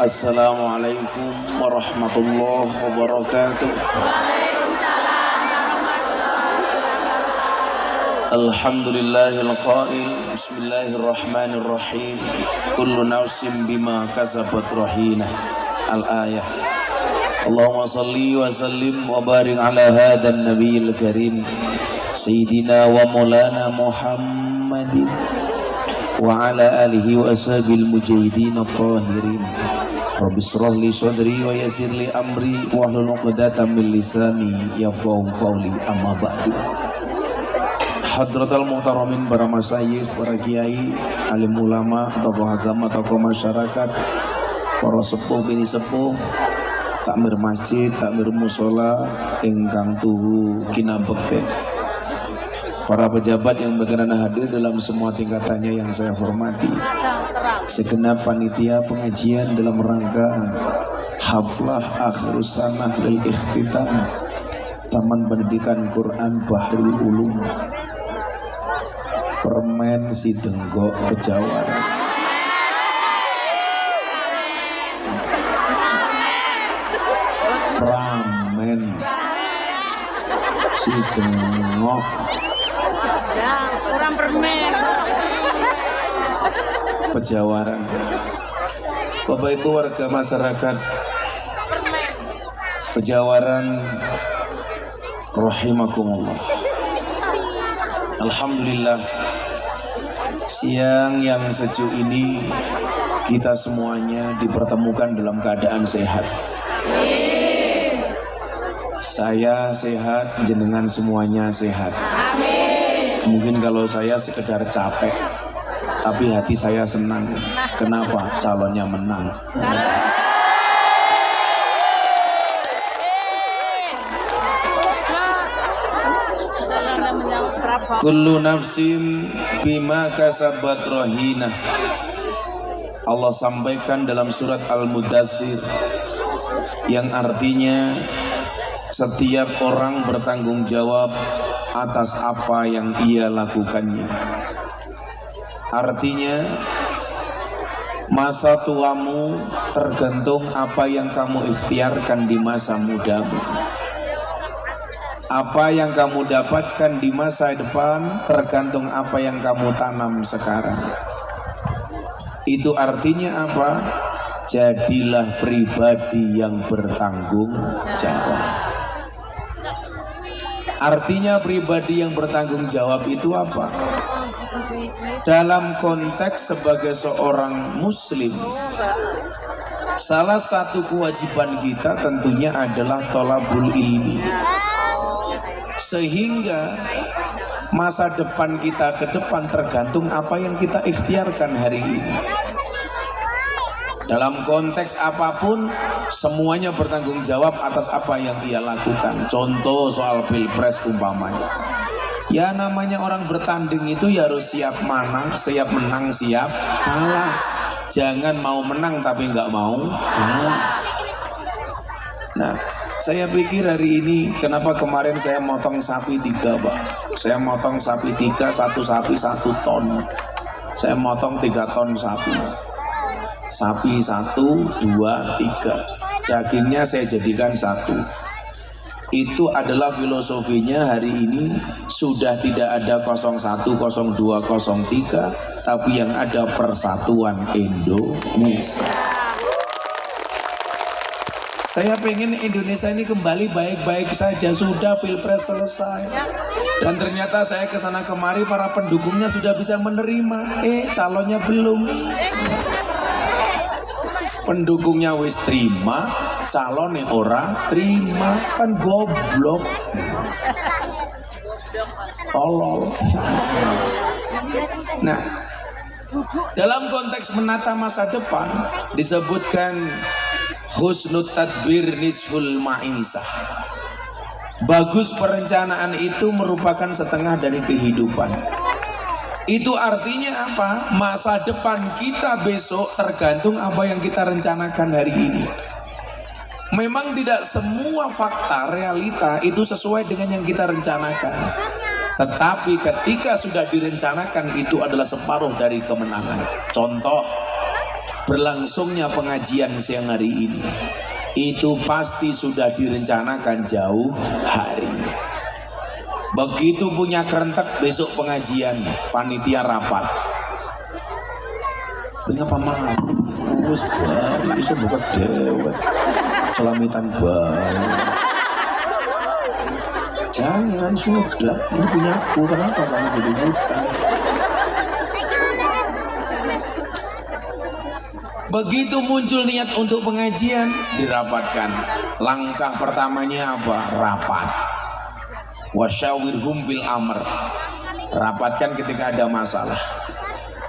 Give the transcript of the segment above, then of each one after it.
Assalamualaikum warahmatullahi wabarakatuh. Alhamdulillahil qail bismillahirrahmanirrahim kullu nafsin bima kasabat rahinah. Al-ayah. Allahumma salli wa sallim wa barik ala hadan nabiyil karim sayyidina wa maulana Muhammadin wa ala alihi wa ashabil mujahidin at-tahirin. Rabbi shrah li sadri wa yassir li amri wahlul 'uqdatam min lisani yafqahu qawli. Amma ba'du. Hadratal muhtaramin, para masyayikh, para kiai, alim ulama, tokoh agama, tokoh masyarakat, para sepuh bini sepuh, takmir masjid, takmir musola ingkang tuhu kinabekten, para pejabat yang berkenan hadir dalam semua tingkatannya yang saya hormati, segenap panitia pengajian dalam rangka haflah akhirus sanah lil ikhtitam Taman Pendidikan Quran Bahrul Ulum Permen Sidenggok Pejawaran. Pramen Sidenggok kurang permen Pejawaran. Bapak Ibu warga masyarakat Pejawaran rahimakumullah. Alhamdulillah, siang yang sejuk ini kita semuanya dipertemukan dalam keadaan sehat. Saya sehat, jenengan semuanya sehat. Mungkin kalau saya sekedar capek, tapi hati saya senang. Kenapa? Calonnya menang. Kullu nafsin bima kasabat rahinah. Allah sampaikan dalam surat Al-Mudaththir, yang artinya setiap orang bertanggung jawab atas apa yang ia lakukannya. Artinya masa tuamu tergantung apa yang kamu ikhtiarkan di masa mudamu. Apa yang kamu dapatkan di masa depan tergantung apa yang kamu tanam sekarang. Itu artinya apa? Jadilah pribadi yang bertanggung jawab. Artinya pribadi yang bertanggung jawab itu apa? Dalam konteks sebagai seorang muslim, salah satu kewajiban kita tentunya adalah thalabul ilmi. Sehingga masa depan kita ke depan tergantung apa yang kita ikhtiarkan hari ini. Dalam konteks apapun, semuanya bertanggung jawab atas apa yang ia lakukan. Contoh soal pilpres umpamanya. Ya namanya orang bertanding itu ya harus siap menang, siap kalah. Jangan mau menang tapi nggak mau kalah. Nah, saya pikir hari ini kenapa kemarin saya motong sapi 3, Pak. Saya motong sapi 3, satu sapi 1 ton. Saya motong 3 ton sapi. Sapi 1, 2, 3. Dagingnya saya jadikan 1. Itu adalah filosofinya hari ini. Sudah tidak ada 01, 02, 03, tapi yang ada persatuan Indonesia. Saya pengen Indonesia ini kembali baik-baik saja. Sudah pilpres selesai. Dan ternyata saya kesana kemari para pendukungnya sudah bisa menerima. Calonnya belum. Pendukungnya wis terima, calonnya ora terima. Kan goblok. Tolol. Nah, dalam konteks menata masa depan disebutkan husnul tadbir nisful ma'isah. Bagus perencanaan itu merupakan setengah dari kehidupan. Itu artinya apa? Masa depan kita besok tergantung apa yang kita rencanakan hari ini. Memang tidak semua fakta realita itu sesuai dengan yang kita rencanakan. Tetapi ketika sudah direncanakan itu adalah separuh dari kemenangan. Contoh, berlangsungnya pengajian siang hari ini itu pasti sudah direncanakan jauh hari. Begitu punya kerentek besok pengajian, panitia rapat. Ngapa mah? Wis bae iso buka dewek. Celamitan bae. Jangan, sudah, ini punya aku, kenapa kamu jadi hutang? Begitu muncul niat untuk pengajian, dirapatkan. Langkah pertamanya apa? Rapat. Wasyawirhum fil amr. Rapatkan ketika ada masalah.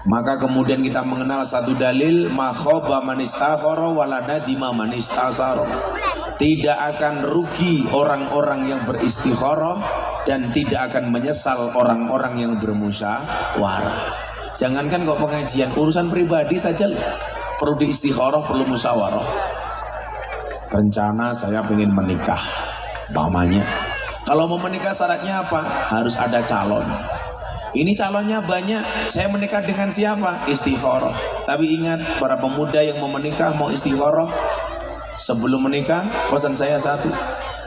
Maka kemudian kita mengenal satu dalil, ma khaba man istakhara wala nadima man istasara. Tidak akan rugi orang-orang yang beristikharah dan tidak akan menyesal orang-orang yang bermusyawarah. Jangankan kok pengajian, urusan pribadi saja perlu diistikharah, perlu musyawarah. Rencana saya ingin menikah, mamanya. Kalau mau menikah syaratnya apa? Harus ada calon. Ini calonnya banyak, saya menikah dengan siapa? Istikharah. Tapi ingat, para pemuda yang mau menikah, mau istikharah, sebelum menikah, pesan saya satu.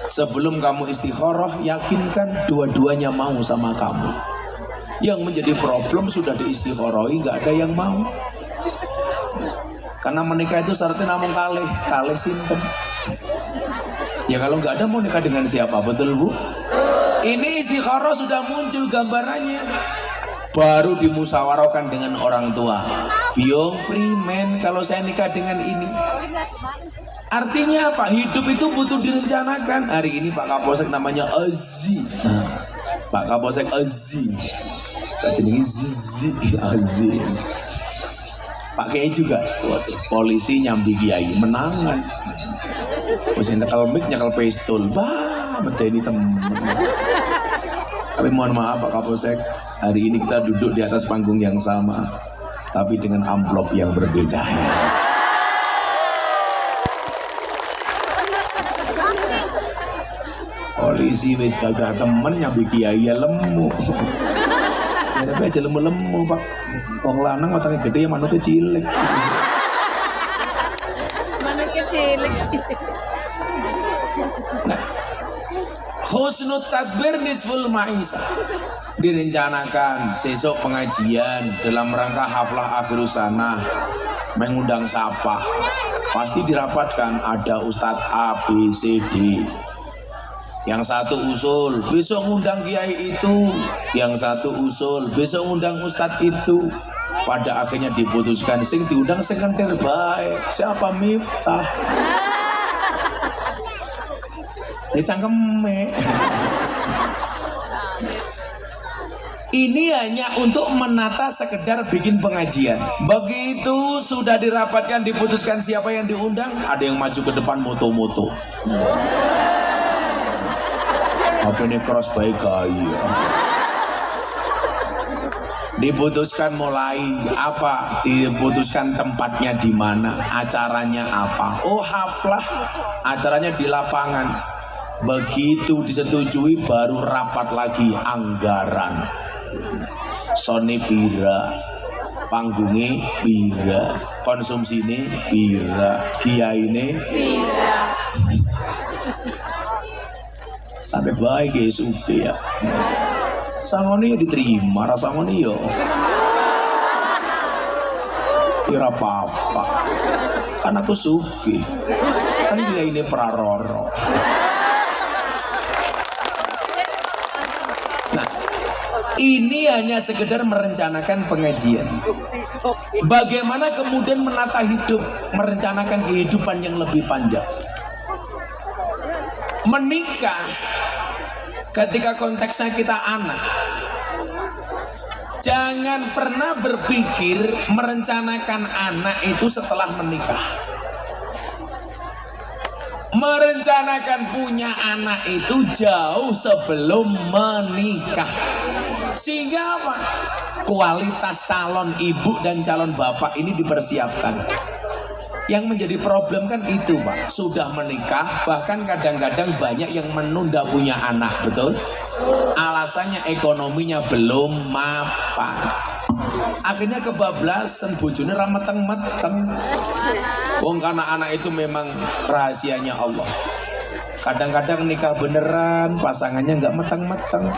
Sebelum kamu istikharah, yakinkan dua-duanya mau sama kamu. Yang menjadi problem sudah diistikharahi, gak ada yang mau. Karena menikah itu syaratnya namun kalih simpen. Ya kalau nggak ada mau nikah dengan siapa, betul Bu? Ini istikharah sudah muncul gambarannya. Baru dimusyawarahkan dengan orang tua. Biong primen kalau saya nikah dengan ini. Artinya apa? Hidup itu butuh direncanakan. Hari ini Pak Kapolsek namanya Azi. Pak Kapolsek Azi. Jenenge Zizi Azi. Pak Kiai juga. Polisi nyambi Kiai menangan. Wis nyekel mic nyekel pistol. Bah, medeni temen. Tapi mohon maaf Pak Kapolsek, hari ini kita duduk di atas panggung yang sama, tapi dengan amplop yang berbeda ya. Polisi wis gagah temen nyambi Kiai ya lemu. Ya tapi aja lemu-lemu Pak. Wong lanang matane gede ya manute cilik. Manute cilik. Nah, husnul tadbir nisful ma'isah. Direncanakan besok pengajian dalam rangka haflah akhir sana, mengundang siapa? Pasti dirapatkan, ada Ustadz A, B, C, D. Yang satu usul, besok ngundang kiai itu. Yang satu usul, besok ngundang Ustadz itu. Pada akhirnya diputuskan, sing diundang sing terbaik. Siapa? Miftah. Cangkeme. Ini hanya untuk menata sekedar bikin pengajian. Begitu sudah dirapatkan, diputuskan siapa yang diundang, ada yang maju ke depan moto-moto. Apa ini cross baik gaya. Diputuskan mulai apa? Diputuskan tempatnya di mana, acaranya apa? Oh haflah, acaranya di lapangan. Begitu disetujui baru rapat lagi anggaran. Sone pira, panggungnya pira, konsumsine pira, kiyaine pira. Sampai baik guys ya. Sangone diterima, rasa ngone yo. Ora apa-apa. Kan aku suki. Kan dia ini praroro. Nah, ini hanya sekedar merencanakan pengajian. Bagaimana kemudian menata hidup, merencanakan kehidupan yang lebih panjang. Menikah ketika konteksnya kita anak, jangan pernah berpikir merencanakan anak itu setelah menikah. Merencanakan punya anak itu jauh sebelum menikah. Sehingga apa? Kualitas calon ibu dan calon bapak ini dipersiapkan. Yang menjadi problem kan itu Pak, sudah menikah bahkan kadang-kadang banyak yang menunda punya anak, betul? Alasannya ekonominya belum mapan. Akhirnya kebablasan, bojone ra meteng-meteng. Wong karena anak itu memang rahasianya Allah. Kadang-kadang nikah beneran, pasangannya nggak meteng-meteng.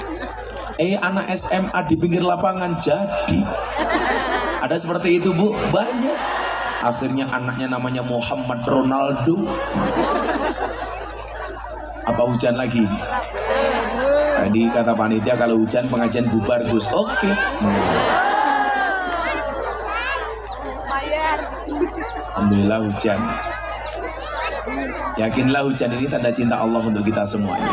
Anak SMA di pinggir lapangan jadi. Ada seperti itu Bu, banyak. Akhirnya anaknya namanya Muhammad Ronaldo. Apa hujan lagi? Tadi kata panitia kalau hujan pengajian bubar Gus. Oke. Alhamdulillah hujan. Yakinlah hujan ini tanda cinta Allah untuk kita semuanya.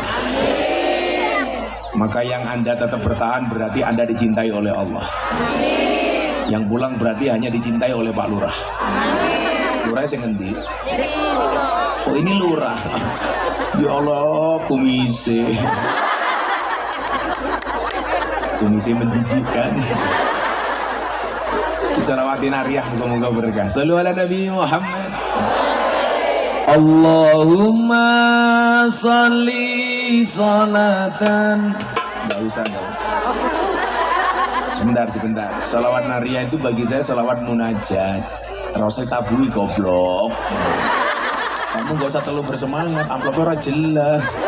Maka yang Anda tetap bertahan berarti Anda dicintai oleh Allah. Yang pulang berarti hanya dicintai oleh Pak Lurah. Lurah yang ngendi? Oh ini Lurah. Ya Allah, kumise menjijikkan. Salawati nariyah, moga-moga berkah. Sallu ala Nabi Muhammad. Allahumma salli salatan. Gak usah. Sebentar. Salawat nariyah itu bagi saya salawat munajat. Rasa tabui goblok. Kamu gak usah terlalu bersemangat, amplopnya ora jelas.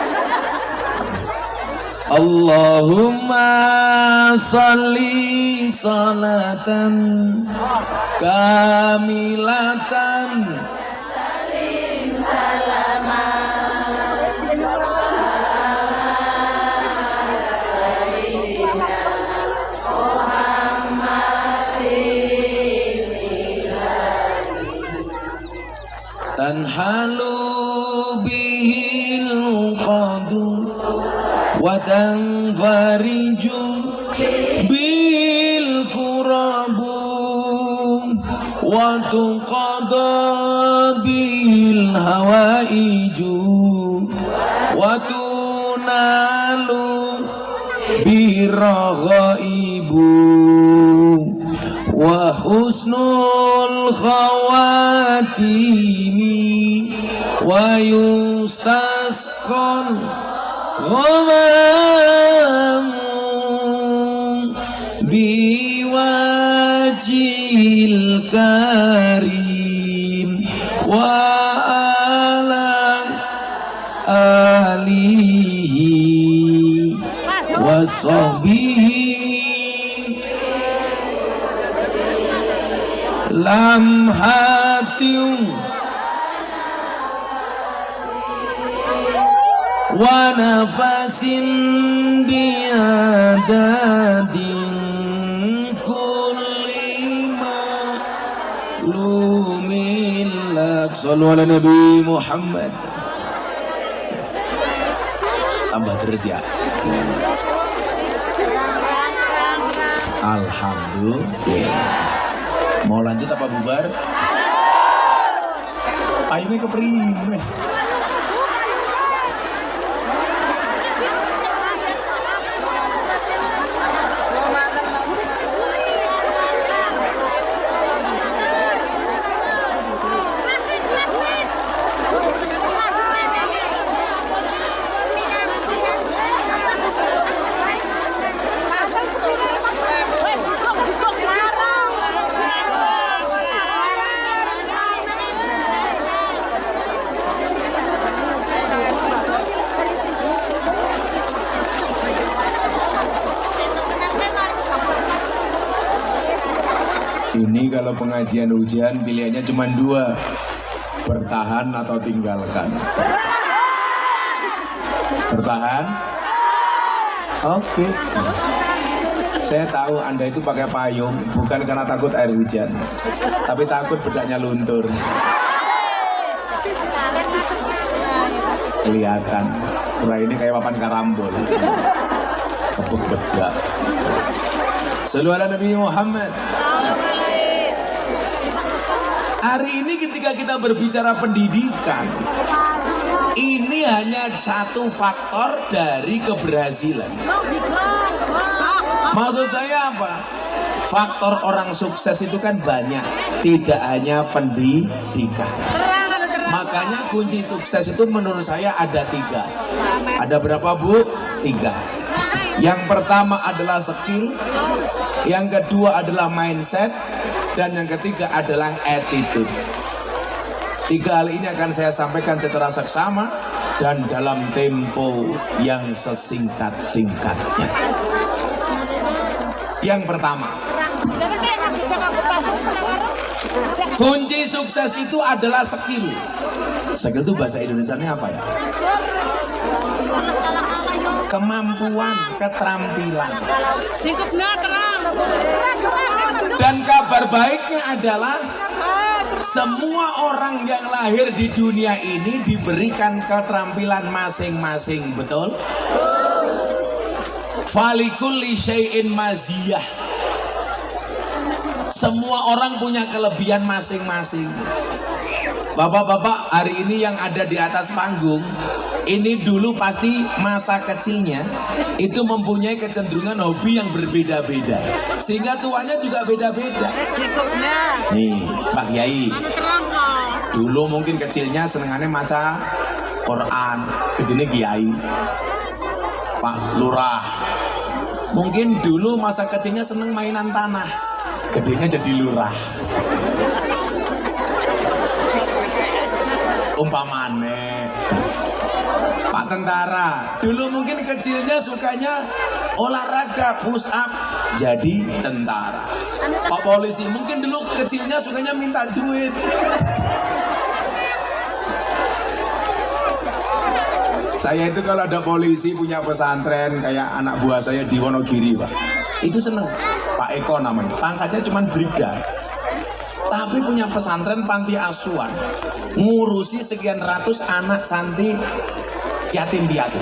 Allahumma salli salatan kamilatan salim salaman sayyidina Muhammadin tanhalu bihil qadu wa tanfariju bil kurabu wa tuqada bil hawaiju wa tunalu biraghaibu wa husnul khawatimi wa yustasqal Ghamamu biwajil karim wa ala alihi wa sahbihi lamhatin wa nafasin biadadin kulli ma'lumin lak. Sallu ala Nabi Muhammad. Tambah terus ya. Alhamdulillah. Mau lanjut apa bubar? Payungnya keprimen. Ini kalau pengajian hujan pilihannya cuma dua, bertahan atau tinggalkan. Bertahan? Oke. Saya tahu Anda itu pakai payung bukan karena takut air hujan, tapi takut bedaknya luntur. Kelihatan, pura ini kayak papan karambol. Kepuk bedak. Sallu ala Nabi Muhammad. Hari ini ketika kita berbicara pendidikan, ini hanya satu faktor dari keberhasilan. Maksud saya apa? Faktor orang sukses itu kan banyak, tidak hanya pendidikan. Makanya kunci sukses itu menurut saya ada 3. Ada berapa Bu? 3. Yang pertama adalah skill. yang kedua adalah mindset, dan yang ketiga adalah attitude. 3 hal ini akan saya sampaikan secara seksama dan dalam tempo yang sesingkat-singkatnya. Yang pertama, kunci sukses itu adalah skill. Skill itu bahasa Indonesianya apa ya? Kemampuan, keterampilan. Dan kabar baiknya adalah semua orang yang lahir di dunia ini diberikan keterampilan masing-masing, betul? Falikulli syai'in maziyah. Semua orang punya kelebihan masing-masing. Bapak-bapak hari ini yang ada di atas panggung, ini dulu pasti masa kecilnya itu mempunyai kecenderungan hobi yang berbeda-beda, sehingga tuanya juga beda-beda. Nih Pak Kiai, dulu mungkin kecilnya senengannya maca Quran, gedene Kiai. Pak Lurah mungkin dulu masa kecilnya seneng mainan tanah, gedenya jadi lurah. Umpamane Pak Tentara dulu mungkin kecilnya sukanya olahraga push up, jadi tentara. Pak Polisi mungkin dulu kecilnya sukanya minta duit. Saya itu kalau ada polisi punya pesantren kayak anak buah saya di Wonogiri, Pak, itu seneng. Pak Eko namanya, pangkatnya cuma bribda, tapi punya pesantren panti asuhan, ngurusi sekian ratus anak santri yatim piatu.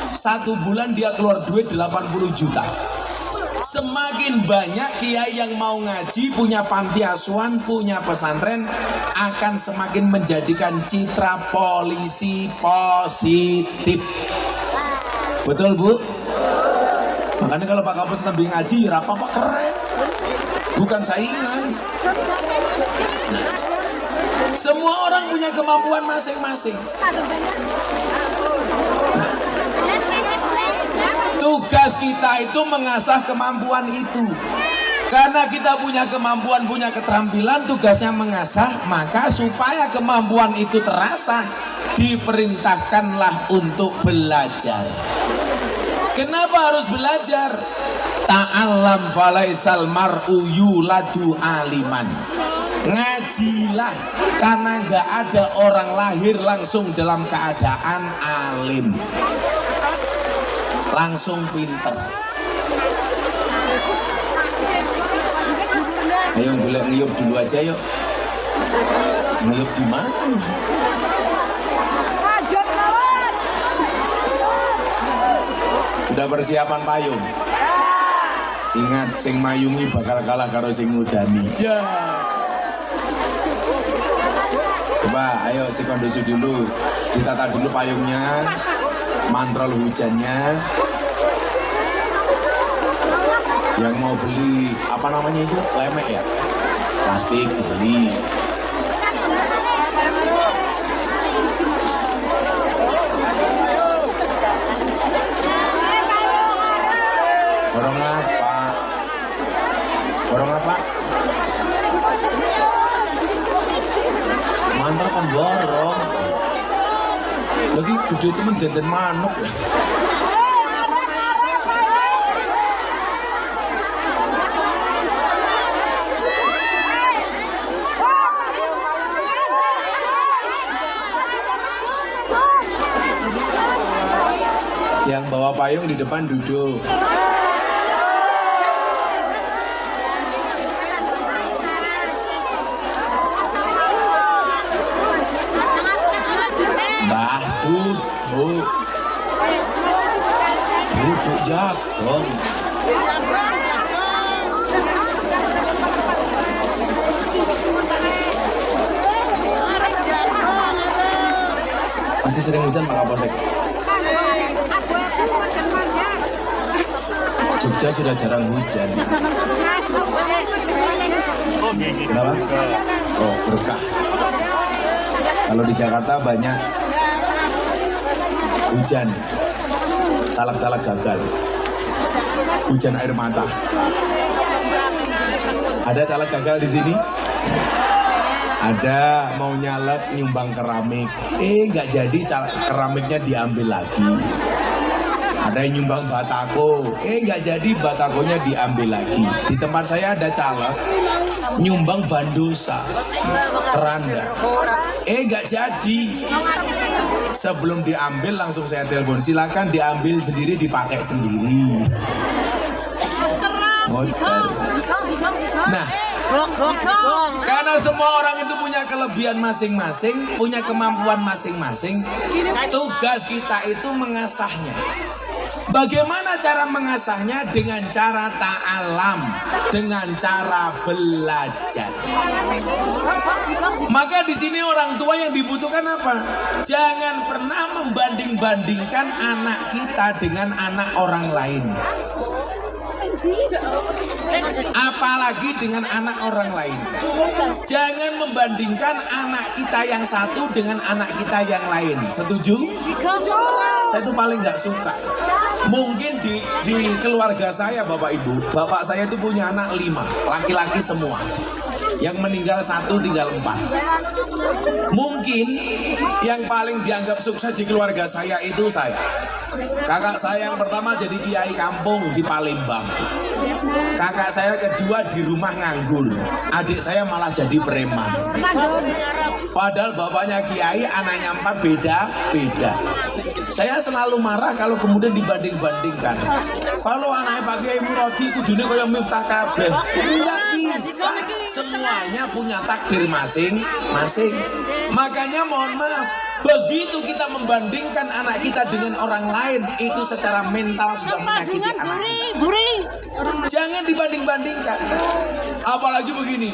1 bulan dia keluar duit 80 juta. Semakin banyak kiai yang mau ngaji, punya panti asuhan, punya pesantren, akan semakin menjadikan citra polisi positif. Betul Bu? Makanya kalau Pak Kapolres sambil ngaji, apa-apa keren, bukan saingan. Nah, semua orang punya kemampuan masing-masing. Nah, tugas kita itu mengasah kemampuan itu. Karena kita punya kemampuan, punya keterampilan, tugasnya mengasah. Maka supaya kemampuan itu terasa, diperintahkanlah untuk belajar. Kenapa harus belajar? Ta'allam falaisal mar'u yuladu aliman. Ngajilah, karena gak ada orang lahir langsung dalam keadaan alim, langsung pinter. Ayo boleh ngiyup dulu aja yuk. Ngiyup di mana? Sudah persiapan payung? Ingat, sing mayungi bakal kalah karo sing ngudani. Ya. Coba, ayo si kondusi dulu, ditata dulu payungnya, mantrol hujannya. Yang mau beli apa namanya itu, lemek ya, plastik beli. Borong apa? Borong apa? Mantel kan borong. Lagi gede temen denden manuk ya. Yang bawa payung di depan duduk. Mbah duduk. Duduk jagong. Masih sering hujan Pak Kapolsek? Jogja sudah jarang hujan. Kenapa? Oh, berkah. Kalau di Jakarta banyak hujan, caleg-caleg gagal, hujan air mata. Ada caleg gagal di sini? Ada mau nyalek nyumbang keramik, nggak jadi keramiknya diambil lagi. Ada yang nyumbang batako, nggak jadi batakonya diambil lagi. Di tempat saya ada caleg nyumbang bandosa, keranda, nggak jadi. Sebelum diambil langsung saya telepon, silakan diambil sendiri, dipakai sendiri. Nah, karena semua orang itu punya kelebihan masing-masing, punya kemampuan masing-masing. Tugas kita itu mengasahnya. Bagaimana cara mengasahnya? Dengan cara ta'alam, dengan cara belajar. Maka di sini orang tua yang dibutuhkan apa? Jangan pernah membanding-bandingkan anak kita dengan anak orang lain. Apalagi dengan anak orang lain. Jangan membandingkan anak kita yang satu dengan anak kita yang lain. Setuju? Saya itu paling nggak suka. Mungkin di keluarga saya, Bapak Ibu, bapak saya itu punya anak 5, laki-laki semua. Yang meninggal 1, tinggal 4. Mungkin yang paling dianggap sukses di keluarga saya itu saya. Kakak saya yang pertama jadi kiai kampung di Palembang. Kakak saya kedua di rumah nganggur. Adik saya malah jadi preman. Padahal bapaknya kiai, anaknya 4, beda-beda. Saya selalu marah kalau kemudian dibanding-bandingkan. Kalau anaknya Pak Kiai Muradi kudune kaya Miftah kabeh. Enggak bisa. Semuanya punya takdir masing-masing. Makanya mohon maaf, begitu kita membandingkan anak kita dengan orang lain, itu secara mental sudah menyakiti anak kita. Jangan dibanding-bandingkan. Apalagi begini,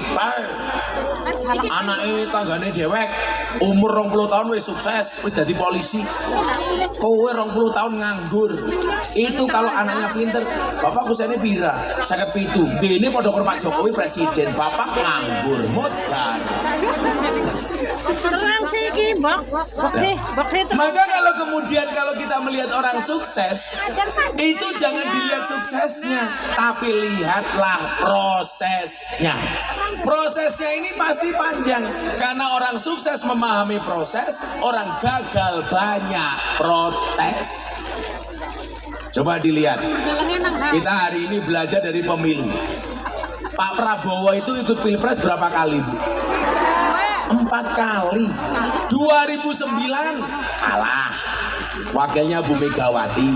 anaknya tanggane dewek, umur 20 tahun wis sukses, wis jadi polisi. Kowe 20 tahun nganggur. Itu kalau anaknya pinter. Bapak kusene pira? 57. Dene padha karo Pak Jokowi presiden, bapak nganggur, modal. Maka kalau kemudian kalau kita melihat orang sukses, itu jangan dilihat suksesnya, tapi lihatlah prosesnya. Prosesnya ini pasti panjang, karena orang sukses memahami proses, orang gagal banyak protes. Coba dilihat, kita hari ini belajar dari pemilu. Pak Prabowo itu ikut pilpres berapa kali, Bu? 4 kali. 2009 kalah, wakilnya Bu Megawati.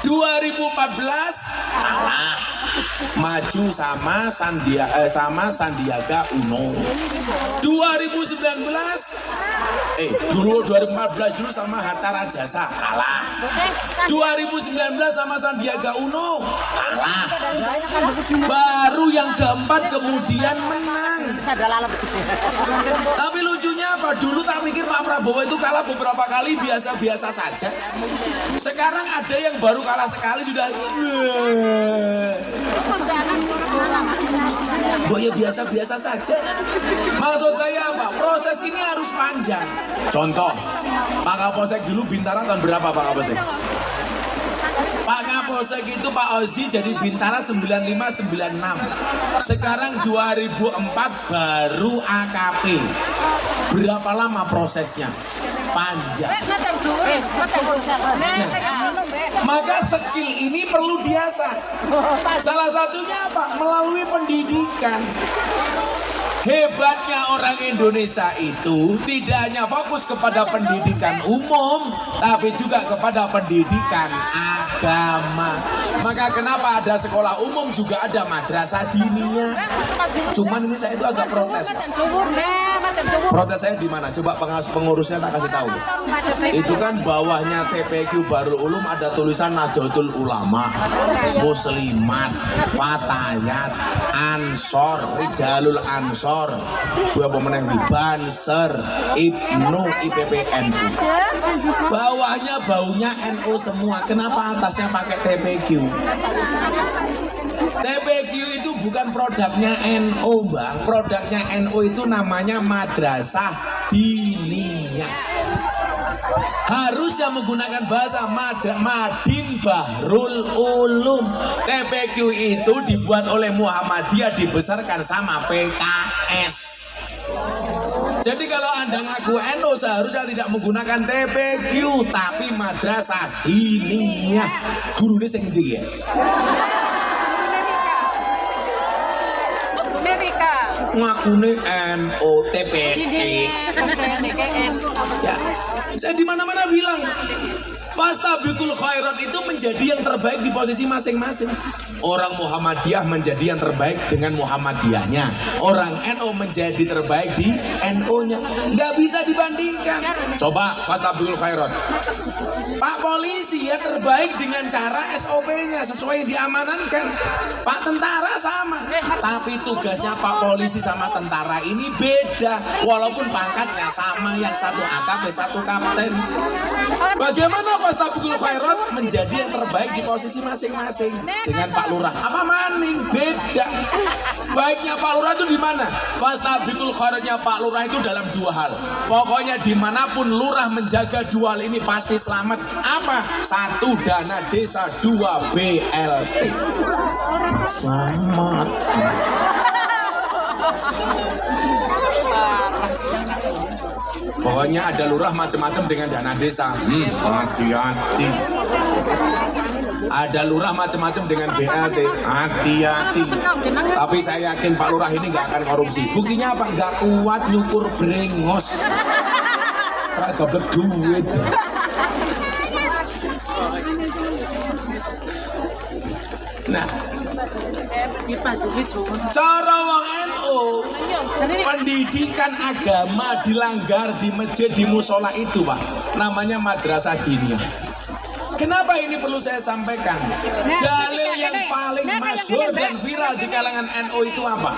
2014 kalah, maju sama Sandiaga Uno. 2014 dulu sama Hatta Rajasa, kalah. 2019 sama Sandiaga Uno, kalah. Baru yang keempat kemudian menang. Tapi lucunya apa? Dulu tak pikir Pak Prabowo itu kalah beberapa kali biasa-biasa saja. Sekarang ada yang baru kalah sekali sudah. Ya biasa-biasa saja. Maksud saya apa? Proses ini harus panjang. Contoh, Pak Kapolsek dulu Bintara tahun berapa Pak Kapolsek? Pak Kapolsek itu Pak Ozi jadi Bintara 95-96. Sekarang 2004 baru AKP. Berapa lama prosesnya? Panjang. Maka skill ini perlu diasah. Salah satunya apa? Melalui pendidikan. Hebatnya orang Indonesia itu tidak hanya fokus kepada pendidikan umum, tapi juga kepada pendidikan agama. Maka kenapa ada sekolah umum juga ada madrasah diniyah. Cuman ini saya itu agak protes. Protes saya di mana? Coba pengurusnya tak kasih tahu. Itu kan bawahnya TPQ Darul Ulum ada tulisan Nahdlatul Ulama, Muslimat, Fatayat, Ansor, Rijalul Ansor, gue pemenang di Banser, Ibnu, IPPNU. Bawahnya baunya NU semua. Kenapa atasnya pakai TPQ? TPQ itu bukan produknya NU, Bang. Produknya NU itu namanya Madrasah Diniyah. Harus seharusnya menggunakan bahasa Madin Bahrul Ulum. TPQ itu dibuat oleh Muhammadiyah, dibesarkan sama PKS. Jadi kalau Anda ngaku NU seharusnya tidak menggunakan TPQ tapi madrasah diniyah. Gurunya sing ndi ya? Ngakune NU TPQ. Ya, saya di mana-mana bilang fastabiqul khairat itu menjadi yang terbaik di posisi masing-masing. Orang Muhammadiyah menjadi yang terbaik dengan Muhammadiyahnya. Orang NU menjadi terbaik di NU-nya. Nggak bisa dibandingkan. Coba fastabiqul khairat. Pak polisi ya terbaik dengan cara SOP-nya sesuai yang diamanankan. Pak tentara sama. Tapi tugasnya Pak polisi sama tentara ini beda. Walaupun pangkatnya sama, yang satu AKP, satu kapten. Bagaimana fastabiqul khairat menjadi yang terbaik di posisi masing-masing dengan Pak Lurah? Apa maning? Beda. Baiknya Pak Lurah itu di mana? Fastabiqul khairatnya Pak Lurah itu dalam dua hal. Pokoknya dimanapun Lurah menjaga dua hal ini pasti selamat. Apa? Satu, dana desa. Dua, BLT. Selamat. Pokoknya ada lurah macam-macam dengan dana desa. Hati-hati. Ada lurah macam-macam dengan BLT. Hati-hati. Tapi saya yakin Pak Lurah ini nggak akan korupsi. Buktinya apa? Nggak kuat nyukur brengos. Gablek duit. Nah, cara wong NU pendidikan agama dilanggar di masjid, di musola itu Pak, namanya madrasah diniyah. Kenapa ini perlu saya sampaikan? Dalil yang paling masyhur dan viral di kalangan NU itu apa?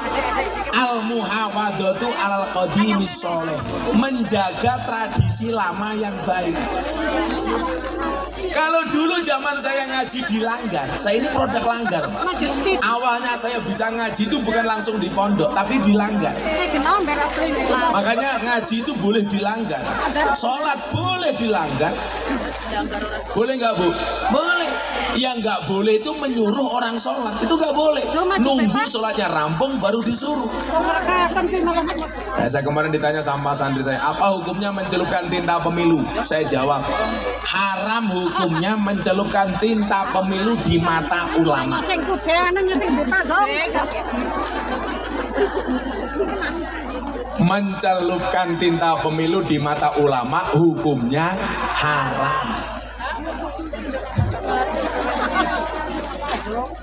Al-muhafadzatu alal qadimis sholeh, menjaga tradisi lama yang baik. Kalau dulu zaman saya ngaji di Langgar, saya ini produk Langgar, Pak. Awalnya saya bisa ngaji itu bukan langsung di pondok, tapi di Langgar. Makanya ngaji itu boleh di Langgar, sholat boleh di Langgar. Boleh nggak Bu? Boleh. Yang nggak boleh itu menyuruh orang sholat, itu nggak boleh. Nunggu sholatnya rampung baru disuruh. Nah, saya kemarin ditanya sama santri saya, apa hukumnya mencelupkan tinta pemilu? Saya jawab, haram hukumnya mencelupkan tinta pemilu di mata ulama. Mencelupkan tinta pemilu di mata ulama hukumnya haram.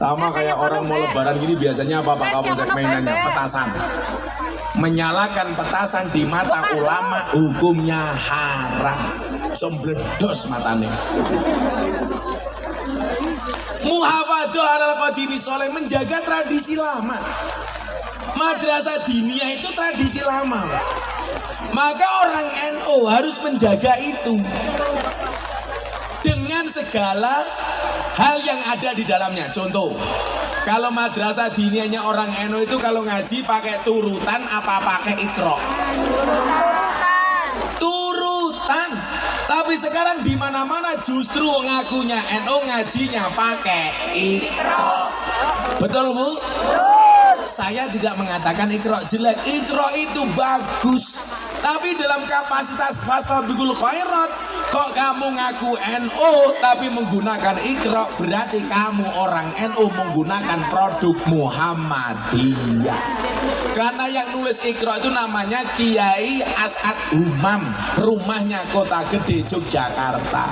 Sama kayak orang mau lebaran gini biasanya apa Pak Kapolsek mainannya? Petasan. Menyalakan petasan di mata ulama hukumnya haram. Sombledos matane. Muhafadzah alal qadimi sholeh, menjaga tradisi lama. Madrasah diniyah itu tradisi lama. Maka orang NU harus menjaga itu dengan segala hal yang ada di dalamnya. Contoh, kalau madrasah diniyahnya orang NU itu kalau ngaji pakai turutan apa pakai ikro? Turutan. Tapi sekarang di mana-mana justru ngakunya NU ngajinya pakai ikro. Betul Bu? Saya tidak mengatakan ikro jelek, ikro itu bagus. Tapi dalam kapasitas fastabiqul khairat, kok kamu ngaku NU tapi menggunakan ikro, berarti kamu orang NU menggunakan produk Muhammadiyah. Karena yang nulis ikro itu namanya Kiai As'ad Umam, rumahnya Kota Gede Yogyakarta.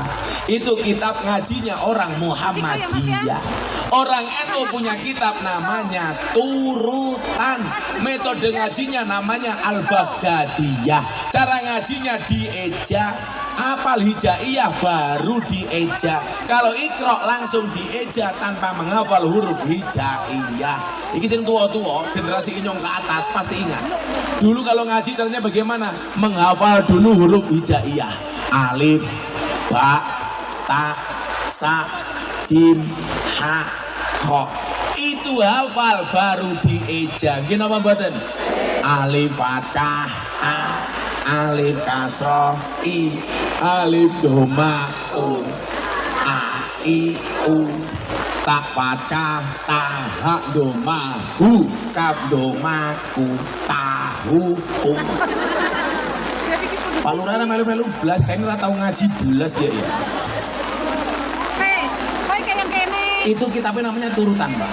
Itu kitab ngajinya orang Muhammadiyah. Orang NU punya kitab namanya Turutan. Metode ngajinya namanya Al-Baghdadiyah. Cara ngajinya dieja, apal hijaiyah baru dieja. Kalau ikro langsung dieja tanpa menghafal huruf hijaiyah. Iki sing tua-tua, generasi inyong ke atas pasti ingat. Dulu kalau ngaji caranya bagaimana? Menghafal dulu huruf hijaiyah. Alif, ba, ta, sa, jim, ha, kho. Itu hafal baru dieja. Gini apa mboten? Alif fathah, a, alif kasroh, i, Alif doma u a i u ta faca ta ha doma hu kaf doma ku ta hu u. Pak Lurah melu-melu belas kayaknya ora tau ngaji belas ya ya. Itu kitabnya namanya turutan, Pak.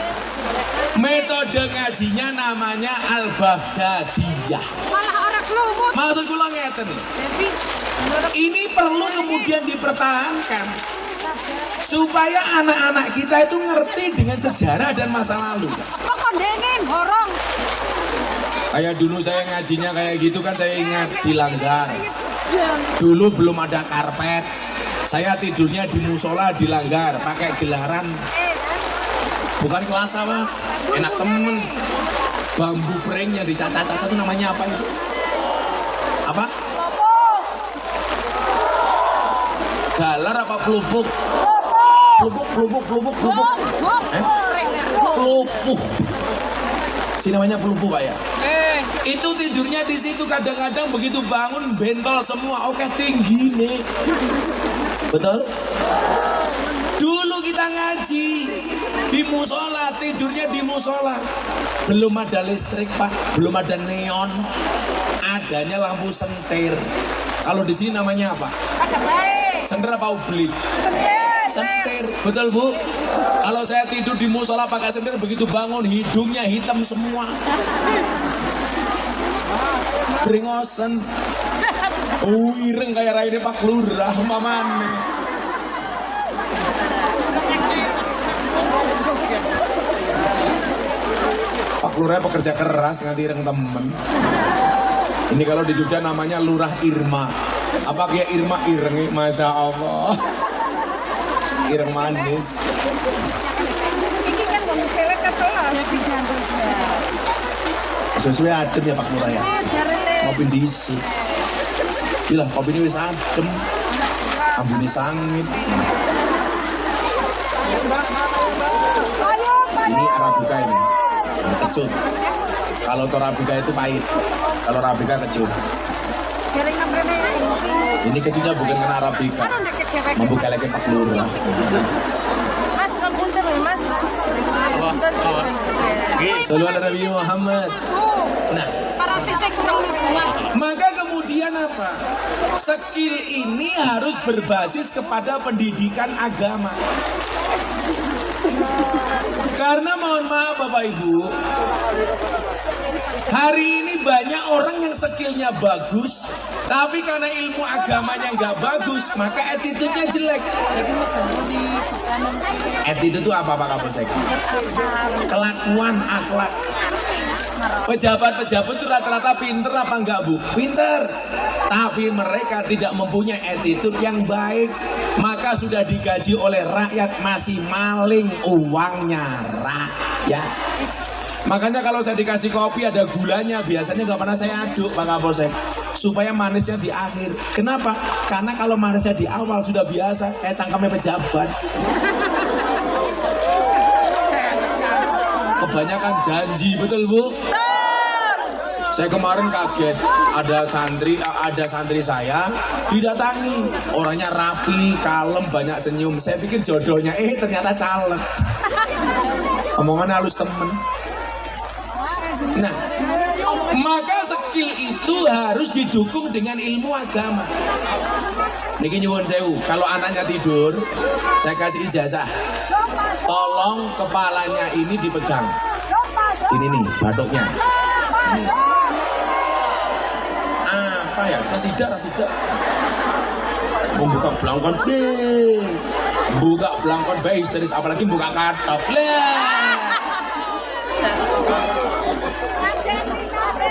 Metode ngajinya namanya Al-Baghdadiyah. Malah orang kelumut. Maksud kula ngeten. Ini perlu kemudian dipertahankan supaya anak-anak kita itu ngerti dengan sejarah dan masa lalu. Kok kondengin, horong. Kayak dulu saya ngajinya kayak gitu kan, saya ingat di Langgar. Dulu belum ada karpet. Saya tidurnya di musola di Langgar, pakai gelaran. Bukan kelas apa? Enak temen. Bambu pring yang dicaca-caca itu namanya apa itu? Apa? Galar apa pelupuk? Pelupuk. Pelupuk. Si namanya pelupuk, Pak ya? Itu tidurnya di situ, kadang-kadang begitu bangun bentol semua. Oke, tinggi nih. Betul? Dulu kita ngaji di musola, tidurnya di musola. Belum ada listrik, Pak, belum ada neon. Adanya lampu sentir. Kalau di sini namanya apa? Ada baik. Sentir apa ublik? Sentir. Betul, Bu? Kalau saya tidur di musola pakai sentir, begitu bangun hidungnya hitam semua. Beringosen. Oh, ireng kayak raine Pak Lurah mamane. Pak Lurah pekerja keras nganti ireng temen. Ini kalau di Jogja namanya Lurah Irma. Apa kayak Irma irengi? Masya Allah. Ireng manis. Ini kan gak mau selek ketelah. Sesuai adem ya Pak Lurah ya. Kopi diisi. Gila, kopi ini wis adem. Ambune sangit. Ini Arabica ini. Kecut. Kalau Arabica itu pahit. Kalau Arabica kecut. Ini kecutnya bukan karena Arabica. Membuka lagi Pak Lurah. Mas, punten ya Mas. Punten. Sallu ala Nabi Muhammad. Nah, parasitnya kurang lucu Mas. maka kemudian apa? Skill ini harus berbasis kepada pendidikan agama. Karena mohon maaf Bapak Ibu, hari ini banyak orang yang skillnya bagus, tapi karena ilmu agamanya nggak bagus, maka attitude-nya jelek. Attitude itu apa Pak Kapolsek? Kelakuan, akhlak. Pejabat-pejabat itu rata-rata pinter apa enggak, Bu? Pinter. Tapi mereka tidak mempunyai attitude yang baik. Maka sudah digaji oleh rakyat masih maling uangnya rakyat. Makanya kalau saya dikasih kopi ada gulanya, biasanya nggak pernah saya aduk Pak Kapolsek, supaya manisnya di akhir. Kenapa? Karena kalau manisnya di awal sudah biasa, kayak cangkemnya pejabat. Kebanyakan janji, betul Bu? Saya kemarin kaget, ada santri saya didatangi, orangnya rapi, kalem, banyak senyum. Saya pikir jodohnya, ternyata caleg. Omongannya halus temen. Nah, maka skill itu harus didukung dengan ilmu agama. Niki nyuwun sewu, kalau anaknya tidur, saya kasih ijazah. Tolong kepalanya ini dipegang. Sini nih, batuknya. Apa ya? Rasidak. Membuka belangkon, buka belangkon histeris, apalagi buka katok.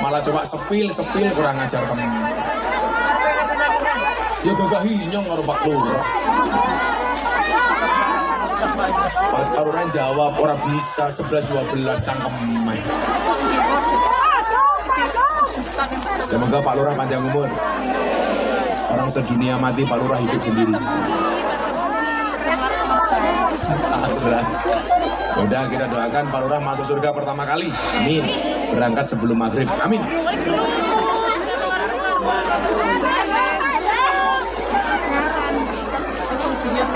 Malah coba sepil kurang ajar temen. Ya gagah hinyong karo Pak Lurah. Pak Lurah jawab ora bisa 11-12 cangkemnya. Semoga Pak Lurah panjang umur. Orang sedunia mati, Pak Lurah hidup sendiri. Udah kita doakan Pak Lurah masuk surga pertama kali. Amin. Berangkat sebelum maghrib. Amin.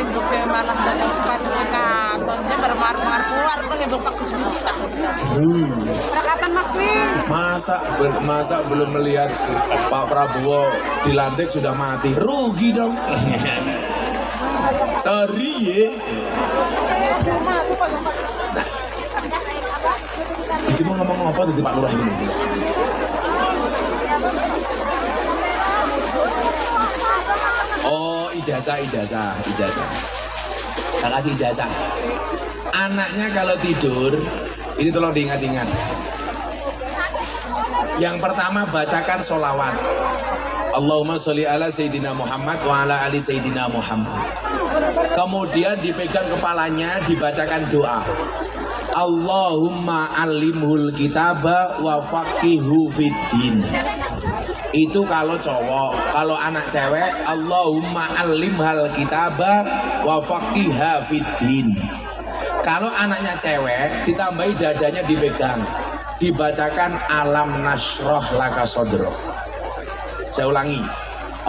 ning gede malah dari pas katon je bermar-mar keluar kan ibu bagus buta. Perkatan Mas Kling. Masa belum melihat Pak Prabowo dilantik sudah mati, rugi dong. Sorry ya. Nah, itu mau ngomong apa tadi Pak Lurah ini? Oh, ijazah. Saya kasih ijazah. Anaknya kalau tidur, ini tolong diingat-ingat. Yang pertama bacakan sholawat. Allahumma sholli ala Sayyidina Muhammad wa ala ali Sayyidina Muhammad. Kemudian dipegang kepalanya, dibacakan doa. Allahumma alimhul kitaba wa faqihu fiddin. Itu kalau cowok. Kalau anak cewek, Allahumma alimhal kitaba wa faqiha fiddin. Kalau anaknya cewek, ditambahi dadanya dipegang, dibacakan alam nasroh laka sodro. Saya ulangi,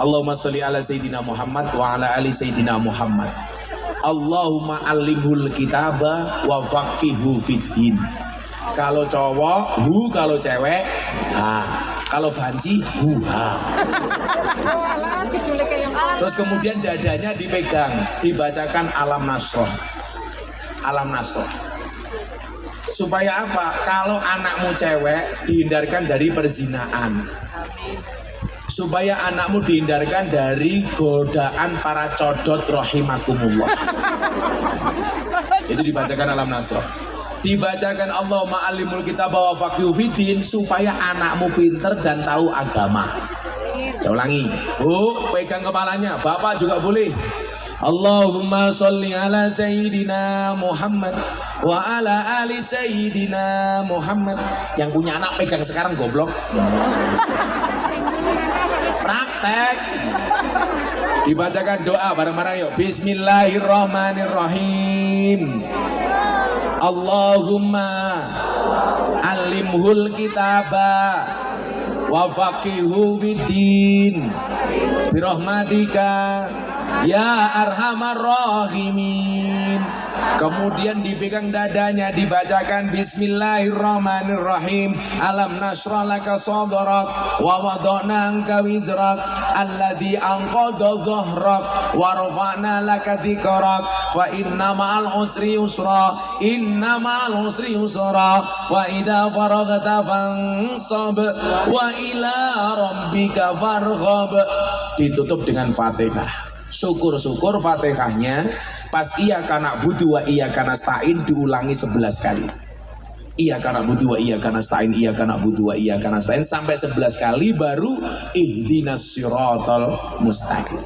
Allahumma sholli ala Sayyidina Muhammad wa ala ali Sayyidina Muhammad. Allahumma alimhul kitaba wa faqihu fiddin. Kalau cowok, hu. Kalau cewek, ha. Kalau banci, hu, ha. Terus kemudian dadanya dipegang, dibacakan alam nasroh. Alam nasroh. Supaya apa? Kalau anakmu cewek, dihindarkan dari perzinaan. Supaya anakmu dihindarkan dari godaan para codot rahimakumullah. Itu dibacakan alam nasroh. Dibacakan Allahumma alimul kitab wa faqihu fiddin, supaya anakmu pinter dan tahu agama. Saya ulangi, Bu, pegang kepalanya. Bapak juga boleh. Allahumma sholli ala Sayyidina Muhammad wa ala ali Sayyidina Muhammad. Yang punya anak pegang sekarang goblok. Praktek. Dibacakan doa bareng-bareng yuk. Bismillahirrahmanirrahim. Allahumma alimhul kitaba wa faqihu fiddin birahmatika ya arhamar rahimin. Kemudian dipegang dadanya, dibacakan Bismillahirrahmanirrahim. Alam nashrah laka sadrak wa wada'na anka wizrak alladzi anqadha dhahrak wa rafa'na laka dzikrak fa inna ma'al usri yusra inna ma'al usri yusra fa idza faraghta fansab wa ila rabbika farghab. Ditutup dengan Fatihah. Syukur-syukur Fatihahnya pas iyyaka na'budu wa iyyaka nasta'in diulangi 11 kali. Iyyaka na'budu wa iyyaka nasta'in, iyyaka na'budu wa iyyaka nasta'in sampai 11 kali baru ihdinas siratal mustaqim.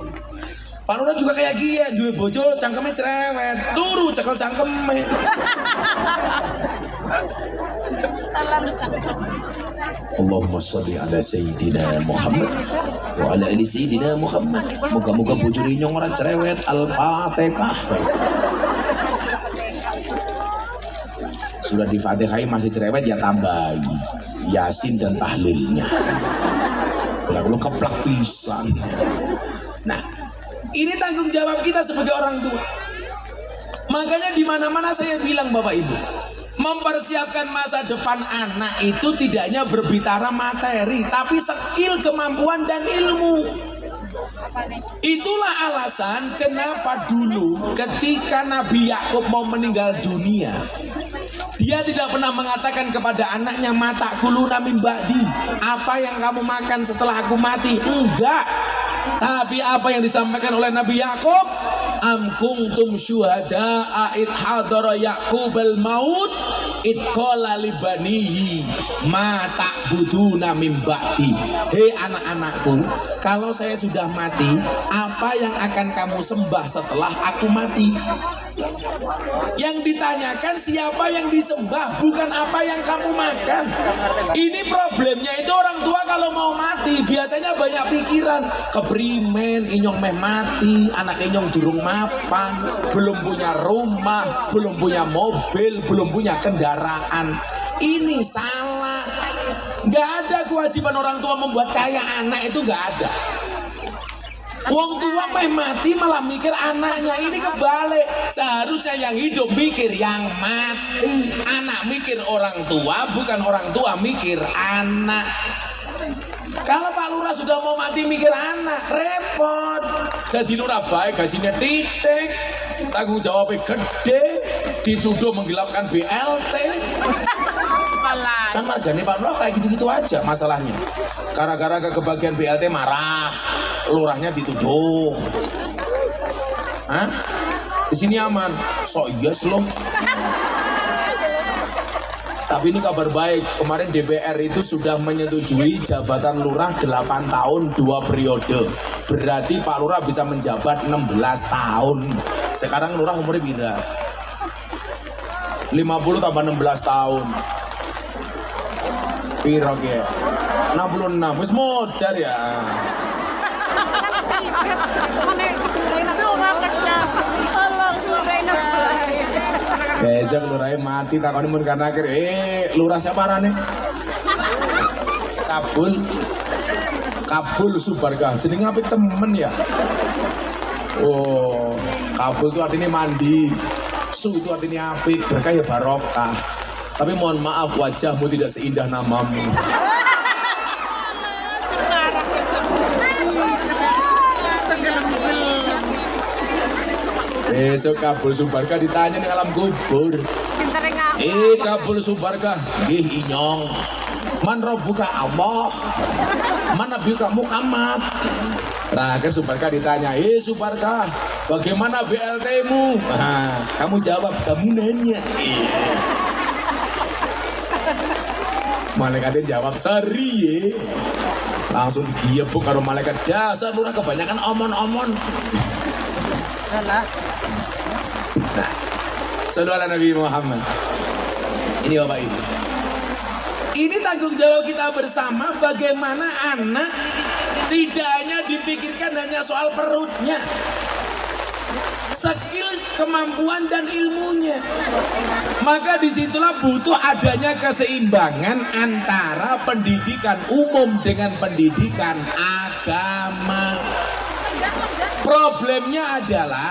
Pak Lurah juga kayak gini, duwe bojo cangkeme cerewet, turu cekel cangkeme. Allahumma sholli ala Sayyidina Muhammad wa ala ali Sayyidina Muhammad. Moga-moga bojone nyong ora cerewet. Al-Fatihah. Sudah di Fatihah masih cerewet ya tambahi Yasin dan tahlilnya. Kalau keplak pisan. Nah, ini tanggung jawab kita sebagai orang tua. Makanya di mana-mana saya bilang Bapak Ibu, mempersiapkan masa depan anak itu tidak hanya berbicara materi, tapi skill, kemampuan dan ilmu. Itulah alasan kenapa dulu ketika Nabi Yakub mau meninggal dunia, dia tidak pernah mengatakan kepada anaknya mata kuluna min ba'di, apa yang kamu makan setelah aku mati. Enggak. Tapi apa yang disampaikan oleh Nabi Yakub, am kuntum syuhada'a id hadara Yaqubal maut id qala li banihi ma ta'buduna min ba'di. Hei anak-anakku, kalau saya sudah mati, apa yang akan kamu sembah setelah aku mati? Yang ditanyakan siapa yang disembah, bukan apa yang kamu makan. Ini problemnya itu orang tua kalau mau mati biasanya banyak pikiran. Keprimen inyong meh mati, anak inyong durung mapan, belum punya rumah, belum punya mobil, belum punya kendaraan. Ini salah. Gak ada kewajiban orang tua membuat kaya anak, itu gak ada. Wong tua meh mati malah mikir anaknya, ini kebalik. Seharusnya yang hidup mikir yang mati. Anak mikir orang tua, bukan orang tua mikir anak. Kalau Pak Lurah sudah mau mati mikir anak, repot. Jadi lurah baik gajinya titik, tanggung jawabnya gede, dicudo menggelapkan BLT. Kan margane Pak Lurah kayak gitu-gitu aja masalahnya. Gara-gara kebagian BLT marah, lurahnya dituduh. Hah? Di sini aman. So yes loh. Tapi ini kabar baik, kemarin DPR itu sudah menyetujui jabatan lurah 8 tahun 2 periode. Berarti Pak Lurah bisa menjabat 16 tahun. Sekarang lurah umurnya pira? 50 tambah 16 tahun. Piro ge? 66, wis modar ya. Besok lurahnya mati takoni mun kan akhir. Lurah siapa arane? Kabul Subarkah. Jenenge apik temen ya. Oh, kabul itu artinya mandi. Su itu artinya apik, berkah ya barokah. Tapi mohon maaf wajahmu tidak seindah namamu. Besok Kabul Subarkah ditanya di alam kubur. Kabul Subarkah, nggih inyong. Man rabbuka Allah. Man nabiyuka Muhammad. Terakhir Subarkah ditanya, Subarkah, bagaimana BLT-mu? Nah, kamu jawab, kamu nanya. Malaikatnya jawab, sorry ye. Langsung digiebuk karo malaikat. Dasar lurah kebanyakan omon-omon. Nah, saudara Nabi Muhammad. Ini Bapak Ibu. Ini tanggung jawab kita bersama, bagaimana anak tidak hanya dipikirkan hanya soal perutnya, skill, kemampuan dan ilmunya. Maka disitulah butuh adanya keseimbangan antara pendidikan umum dengan pendidikan agama. Problemnya adalah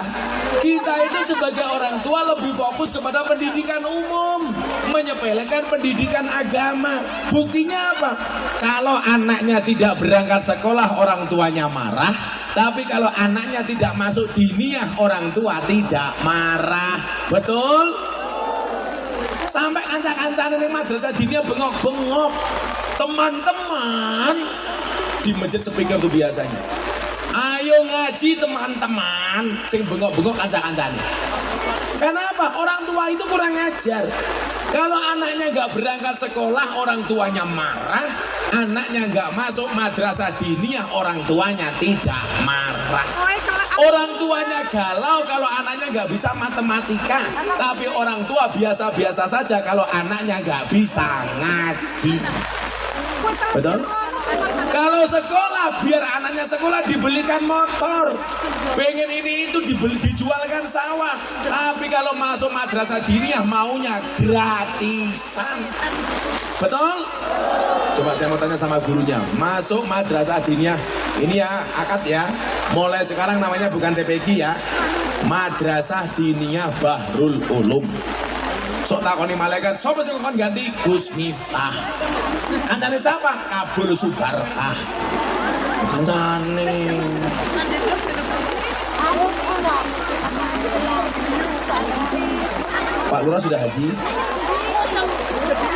kita itu sebagai orang tua lebih fokus kepada pendidikan umum, menyepelekan pendidikan agama. Buktinya apa? Kalau anaknya tidak berangkat sekolah orang tuanya marah, tapi kalau anaknya tidak masuk diniyah orang tua tidak marah. Betul? Sampai kanca-kancane ning madrasah diniyah bengok-bengok. Teman-teman di masjid speaker itu biasanya, ayo ngaji teman-teman, sing bengok-bengok kanca-kancane. Kenapa? Orang tua itu kurang ajar. Kalau anaknya nggak berangkat sekolah, orang tuanya marah. Anaknya nggak masuk madrasah diniyah, orang tuanya tidak marah. Orang tuanya galau kalau anaknya nggak bisa matematika. Tapi orang tua biasa-biasa saja kalau anaknya nggak bisa ngaji. Betul? Kalau sekolah, biar anaknya sekolah dibelikan motor. Pengen ini itu dijualkan sawah. Tapi kalau masuk madrasah diniyah maunya gratisan. Betul? Coba saya mau tanya sama gurunya. Masuk madrasah diniyah, ini ya akad ya. Mulai sekarang namanya bukan TPG ya. Madrasah diniyah Bahrul Ulum. Sok takoni malaikat, sapa sing kon ganti? Gus Miftah. Kancane siapa? Kabul Subarkah. Kancane. Pak Lurah sudah haji?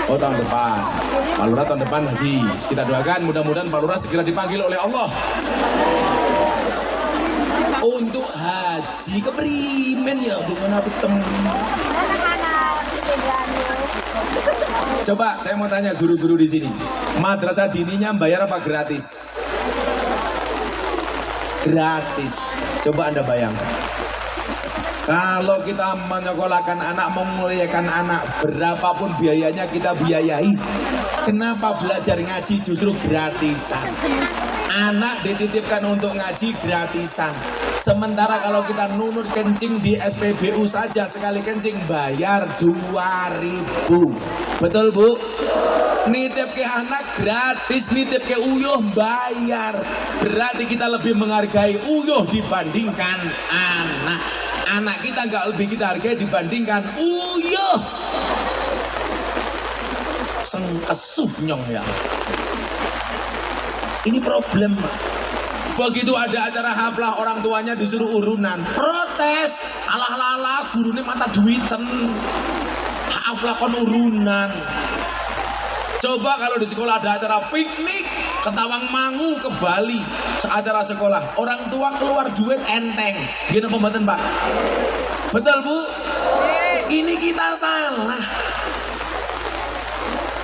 Oh tahun depan. Pak Lurah tahun depan haji. Kita doakan mudah-mudahan Pak Lurah segera dipanggil oleh Allah untuk haji. Keprimen ya bukan apa temen. Coba saya mau tanya guru-guru di sini, madrasah diniyah bayar apa gratis? Gratis. Coba Anda bayangkan. Kalau kita menyekolahkan anak, memuliakan anak, berapapun biayanya kita biayai. Kenapa belajar ngaji justru gratisan? Anak dititipkan untuk ngaji gratisan. Sementara kalau kita nunut kencing di SPBU saja, sekali kencing bayar 2.000. Betul Bu? Nitip ke anak gratis, nitip ke uyuh bayar. Berarti kita lebih menghargai uyuh dibandingkan anak. Anak kita nggak lebih kita hargai dibandingkan uyuh. Sengkesuh nyong ya. Ini problem. Begitu ada acara haflah orang tuanya disuruh urunan, protes. Alah gurunya mata duiten. Haflah kon urunan. Coba kalau di sekolah ada acara piknik ke Tawangmangu, ke Bali, acara sekolah, orang tua keluar duit enteng. Gini pembuatan Pak. Betul Bu? Ini kita salah.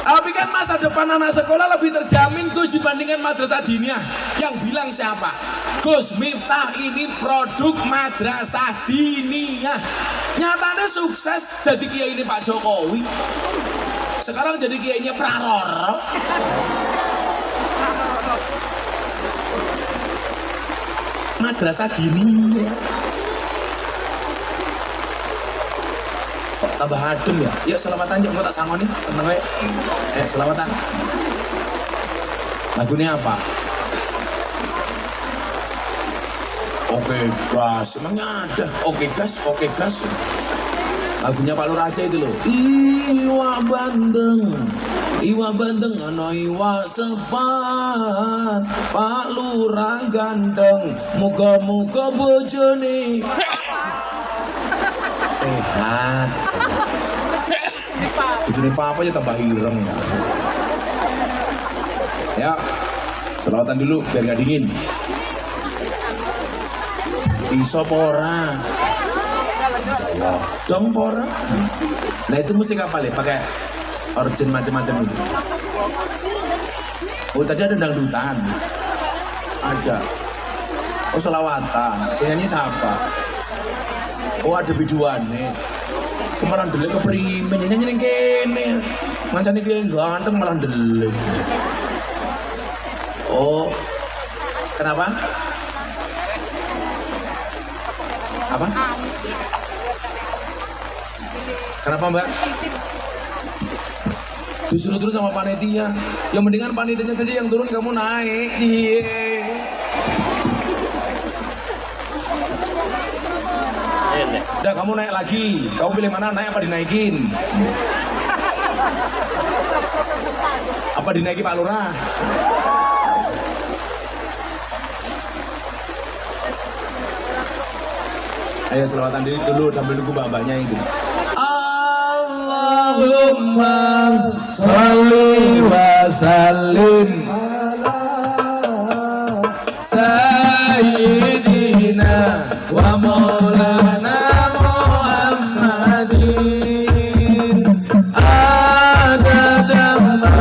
Tapi kan masa depan anak sekolah lebih terjamin Gus dibandingkan madrasah diniyah. Yang bilang siapa? Gus Miftah ini produk madrasah diniyah. Nyatanya sukses jadi kiai ini Pak Jokowi. Sekarang jadi kiainya Praroro. Madrasah diniyah. Kok tambah adem ya? Yuk selamatan yuk, tak sangoni. Seneng ya? Selamatan. Lagunya apa? Oke gas, emangnya ada? Oke gas. Lagunya Pak Lur aja itu loh. Iwa bandeng ana iwa sepat, Pak Lurah gandeng, muga-muga bojone sehat. Bojone papa aja tambah ireng ya. Ya, selawatan dulu biar gak dingin. Iso pora. Dong pora. Nah itu musik apa ya? Pakai organ macam-macam itu. Oh tadi ada dangdutan. Ada. Oh selawatan. Saya nyanyi siapa? Oh ada biduane. Kemarin delik keprimen nyanyi ning kene. Mancane ki ganteng malah delik. Oh. Kenapa? Apa? Kenapa Mbak? Disuruh turun sama panitia. Ya mendingan panitianya saja yang turun, kamu naik. Udah kamu naik lagi. Kamu pilih mana, naik apa dinaikin? Apa dinaiki Pak Lurah? Ayo selawatan diri dulu sambil nunggu mbak-mbaknya itu. Allahumma sholli wa sallim ala sayyidina wa maulana Muhammadin adada ma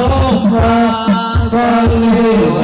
Allahumma salli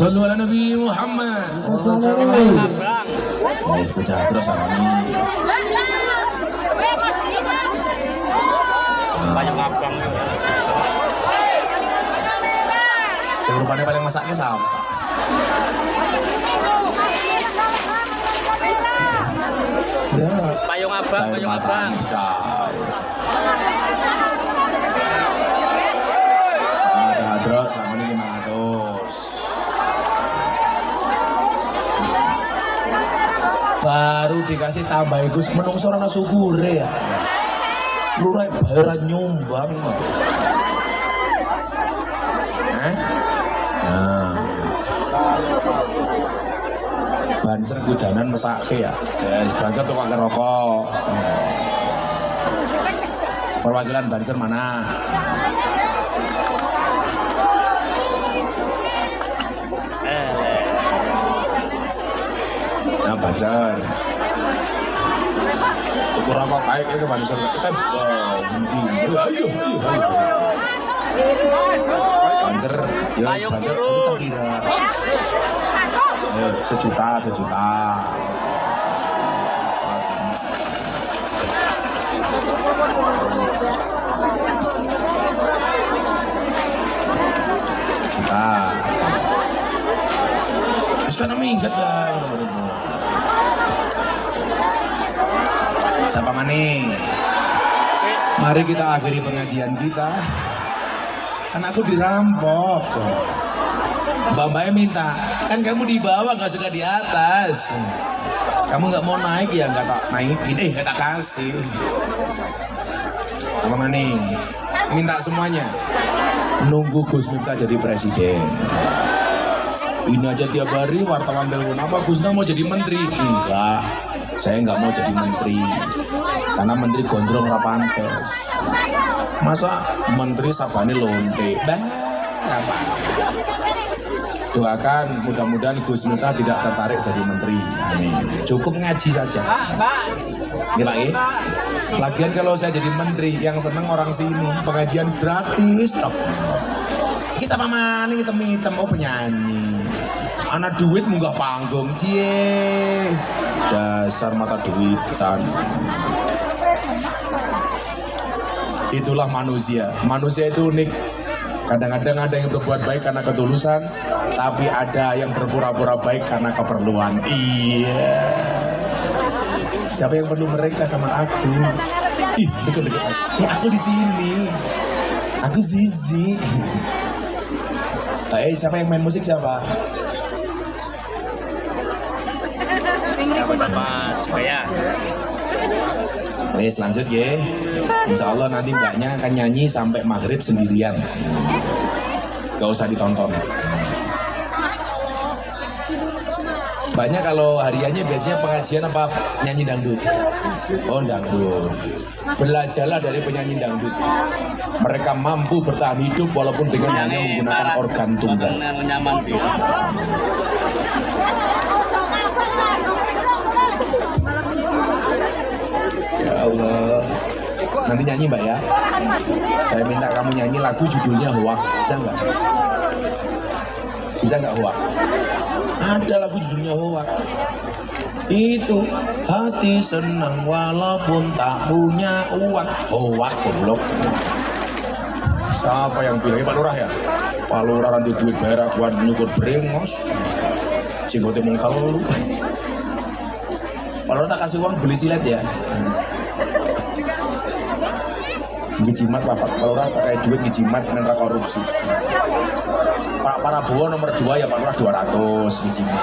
Sallu ala Nabi Muhammad. Guys, pecah terus sama ini. Banyak abang. Serupannya paling masaknya sama. Ya, Payung abang, cair payung abang. matanya, cair. Hadro sama ini 500. Baru dikasih tambah Gus menungso ora syukure ya. Lurah bayaran nyumbang. Nah. Banser kudanan mesake ya. Ya, Banser tukang rokok. Perwakilan Banser mana? Nah, Banser. Tuku rokok kayak itu Banser. Kita ayo. Banser, ya Banser itu kira. Ayo, sejuta. Terus kan minggat dah. Siapa maning? Mari kita akhiri pengajian kita. Kan aku dirampok. Mbak-mbaknya minta, kan kamu di bawah gak suka di atas. Kamu gak mau naik ya gak tak naikin, gak tak kasih. Apa maning? Minta semuanya. Nunggu Gus Miftah jadi presiden. Ini aja tiap hari wartawan telepon apa Gusna mau jadi menteri? Enggak, saya nggak mau jadi menteri. Karena menteri gondrong rapantes. Masa menteri sapane lonte? Apa? Doakan mudah-mudahan Gus Miftah tidak tertarik jadi menteri. Amin. Cukup ngaji saja. Gila ya? Lagian kalau saya jadi menteri yang seneng orang sini, pengajian gratis. Ini sama mana hitam-hitam, oh penyanyi. Anak duit munggah panggung, cie. Dasar mata duitan. Itulah manusia. Manusia itu unik. Kadang-kadang ada yang berbuat baik karena ketulusan, tapi ada yang berpura-pura baik karena keperluan. Iya. Siapa yang perlu mereka sama aku? Ih, deket-deket. Aku di sini. Aku Zizi. Siapa yang main musik siapa? Bapak supaya Wes lanjut ya. Insya Allah nanti mbaknya akan nyanyi sampai maghrib sendirian. Gak usah ditonton. Banyak kalau hariannya biasanya pengajian apa nyanyi dangdut. Oh dangdut. Belajarlah dari penyanyi dangdut. Mereka mampu bertahan hidup walaupun dengan hanya menggunakan organ tunggal. nyaman sih. Ya Allah. Nanti nyanyi mbak ya. Saya minta kamu nyanyi lagu judulnya Hoak. Bisa nggak? Bisa nggak Hoak? Ada lagu judulnya Hoak. Itu hati senang walaupun tak punya uang. Hoak goblok. Siapa yang bilang Pak Lurah ya? Pak Lurah nanti duit bayar kuat nyukur brengos. Jenggote mung telu. Pak Lurah tak kasih uang beli silet ya. Ngijimat Pak Lurah pakai duit ngijimat dengan korupsi. Pak Prabowo nomor 2 ya Pak Lurah 200 ngijimat.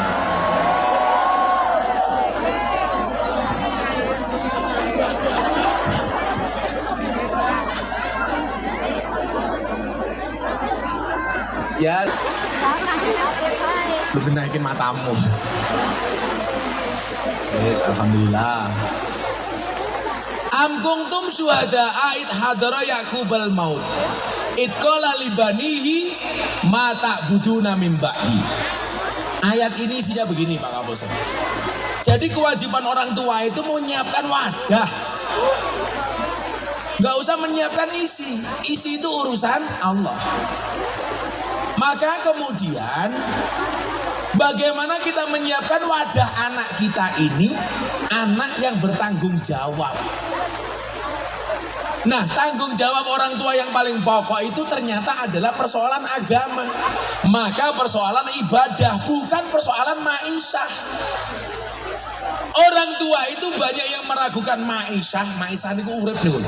Ya, lebih naikin matamu. Yes, alhamdulillah. Am kuntum syuhada ait hadara Yaqubal maut. Itqala libanihi ma ta'buduna min ba'di. Ayat ini isinya begini Pak Kapolsek. Jadi kewajiban orang tua itu menyiapkan wadah. Gak usah menyiapkan isi. Isi itu urusan Allah. Maka kemudian bagaimana kita menyiapkan wadah anak kita ini, anak yang bertanggung jawab. Nah, tanggung jawab orang tua yang paling pokok itu ternyata adalah persoalan agama. Maka persoalan ibadah, bukan persoalan ma'isyah. Orang tua itu banyak yang meragukan ma'isyah. Ma'isyah itu urip nih,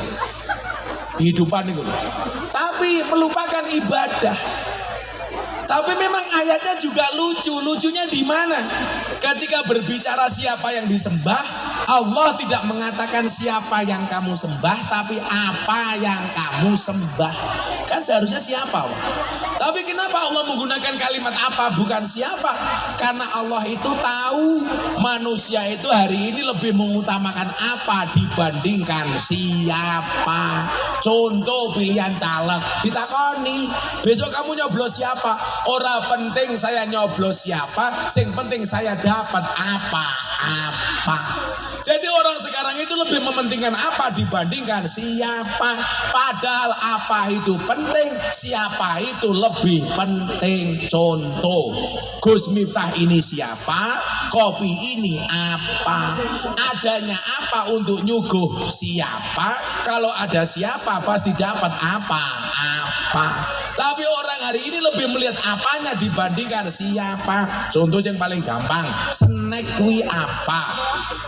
kehidupan nih. Tapi melupakan ibadah. Tapi memang ayatnya juga lucu. Lucunya di mana? Ketika berbicara siapa yang disembah, Allah tidak mengatakan siapa yang kamu sembah, tapi apa yang kamu sembah. Kan seharusnya siapa? Tapi kenapa Allah menggunakan kalimat apa bukan siapa? Karena Allah itu tahu manusia itu hari ini lebih mengutamakan apa dibandingkan siapa. Contoh pilihan caleg, ditakoni, besok kamu nyoblos siapa? Ora penting saya nyoblos siapa, sing penting saya dapat apa-apa. Jadi orang sekarang itu lebih mementingkan apa dibandingkan siapa. Padahal apa itu penting, siapa itu lebih penting. Contoh, Gus Miftah ini siapa, kopi ini apa, adanya apa untuk nyuguh siapa. Kalau ada siapa pasti dapat apa-apa. Tapi orang hari ini lebih melihat apanya dibandingkan siapa. Contoh yang paling gampang, snack kui apa?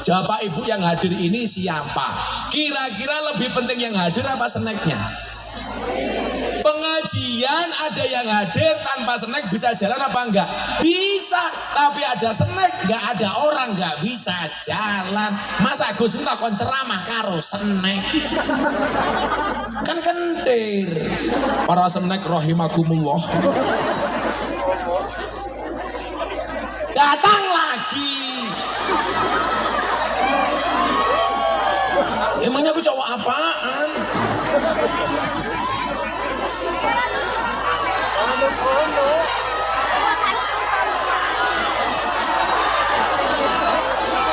Jawab ibu yang hadir ini siapa? Kira-kira lebih penting yang hadir apa snacknya? Pengajian ada yang hadir tanpa snack bisa jalan apa enggak? Bisa, tapi ada snack enggak ada orang enggak bisa jalan. Masa Gus minta kon ceramah karo snack? Kan kentir. Para snack rahimakumullah. Datang lagi. Emangnya aku cowok apaan?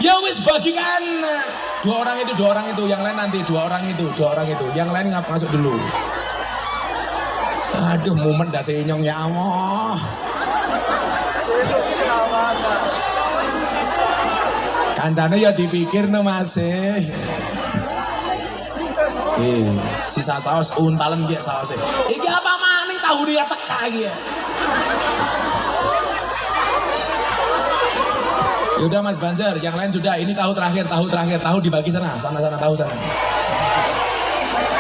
Ya wis bagikan. Dua orang itu, yang lain nanti dua orang itu, yang lain nggak masuk dulu. Aduh, momen dah senyong ya Allah. Kancane ya dipikir no masih. Sisa saus untalan dia sausnya. Iki apa maning tahu dia teka ya. Yaudah Mas Banjar, yang lain sudah. Ini tahu terakhir, tahu dibagi sana tahu sana.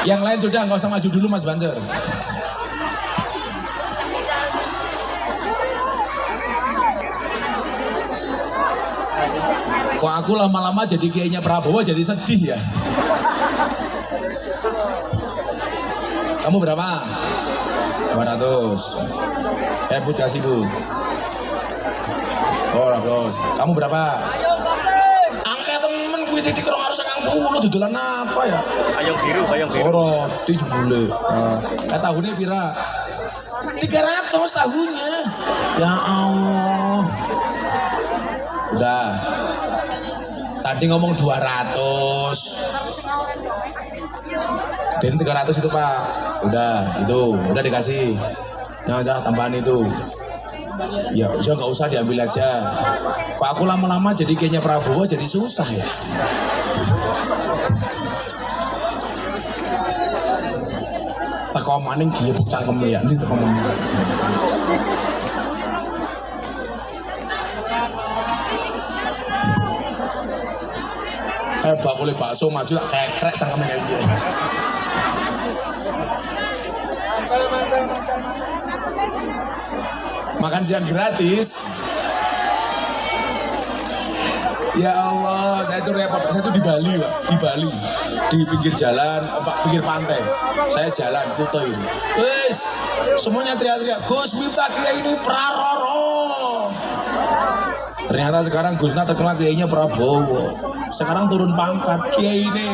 Yang lain sudah, nggak usah maju dulu Mas Banjar. Kok aku lama-lama jadi kiainya Prabowo jadi sedih ya? Kamu berapa? 200. Bu kasih Bu. Oh, 200. Kamu berapa? Angka temen gue jadi kerong harus 90 dudulan apa ya? Payung biru. Oh, roti jebule. Tahunnya pira? 300 tahunnya. Ya Allah. Udah. Tadi ngomong 200. Dan 300 itu Pak. Udah dikasih. Ya udah tambahan itu. Ya nggak usah diambil aja. Kok aku lama-lama jadi kayaknya Prabowo jadi susah ya. Teko maning giyebuk cangkem ya. Ini teko maning. Kayak bakule bakso maju tak kekrek cangkemnya kayak gitu. Makan siang gratis. Ya Allah, saya itu repot. Saya itu di Bali, Pak. Di pinggir jalan, pinggir pantai. Saya jalan, Kuto ini. Wes, semuanya teriak-teriak, Gus Miftah Kiai ini Praroro. Ternyata sekarang Gusna terkenal kiainya Prabowo. Sekarang turun pangkat, Kiai ini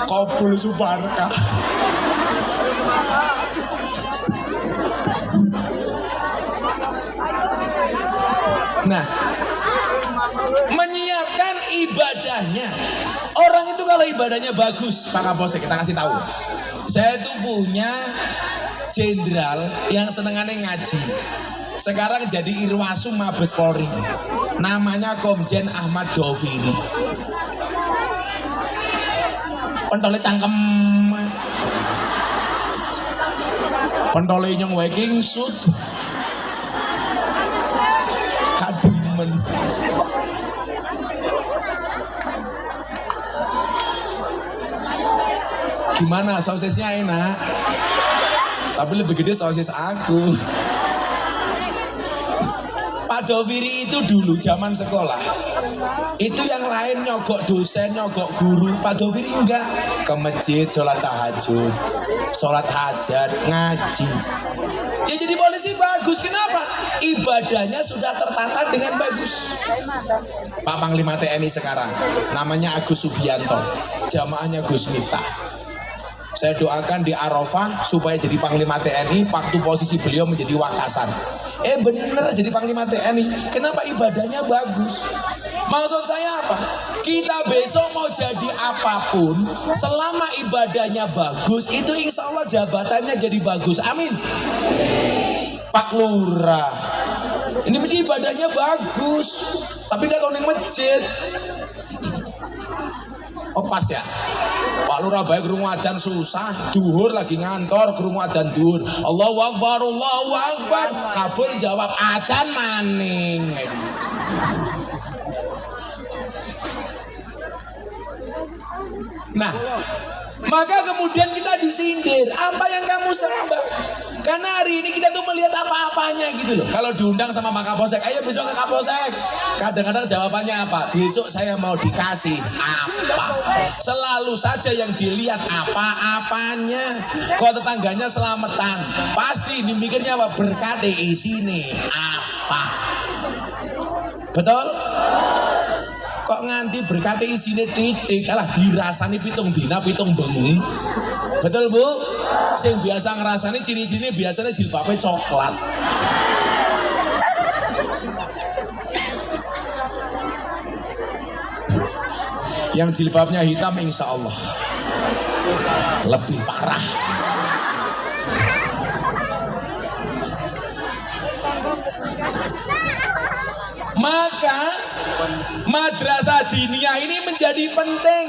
Kopul Subarka. Nah, menyiapkan ibadahnya. Orang itu kalau ibadahnya bagus, Pak Kapolsek kita kasih tahu. Saya itu punya jenderal yang senengannya ngaji. Sekarang jadi Irwasum Mabes Polri. Namanya Komjen Ahmad Doviri. Pentole cangkem. Pentole nyong waking suit. Kademen. Gimana sosisnya enak? Tapi lebih gede sosis aku. Pak Doviri itu dulu zaman sekolah. Itu yang lain nyogok dosen, nyogok guru. Pak Doviri enggak. Ke masjid, sholat tahajud, sholat hajat, ngaji. Ya jadi polisi bagus. Kenapa? Ibadahnya sudah tertata dengan bagus. Pak Panglima TNI sekarang namanya Agus Subianto, jamaahnya Gus Miftah. Saya doakan di Arafah supaya jadi Panglima TNI waktu posisi beliau menjadi Wakasan. Bener jadi Panglima TNI. Kenapa? Ibadahnya bagus. Maksud saya apa? Kita besok mau jadi apapun, selama ibadahnya bagus, itu insya Allah jabatannya jadi bagus. Amin. Pak Lurah, ini masjid ibadahnya bagus, tapi kalau di masjid, pas ya. Pak Lurah baik krungu adzan susah, duhur lagi ngantor krungu adzan duhur. Allahu Akbar, Allahu Akbar. Kabul jawab adzan maning. Nah, maka kemudian kita disindir. Apa yang kamu sembah? Karena hari ini kita tuh melihat apa-apanya gitu loh. Kalau diundang sama Pak Kapolsek, ayo besok ke Kapolsek. Kadang-kadang jawabannya apa? Besok saya mau dikasih apa? Selalu saja yang dilihat apa-apanya. Kok tetangganya selamatan? Pasti dimikirnya apa? Berkati isine apa? Betul? Kok nganti berkati isine titik, alah dirasani pitung dina pitung bengi. Betul Bu? Sing biasa ngerasani ciri-cirinya biasanya jilbabnya coklat. Yang jilbabnya hitam insya Allah lebih parah. Maka madrasah diniyah ini menjadi penting.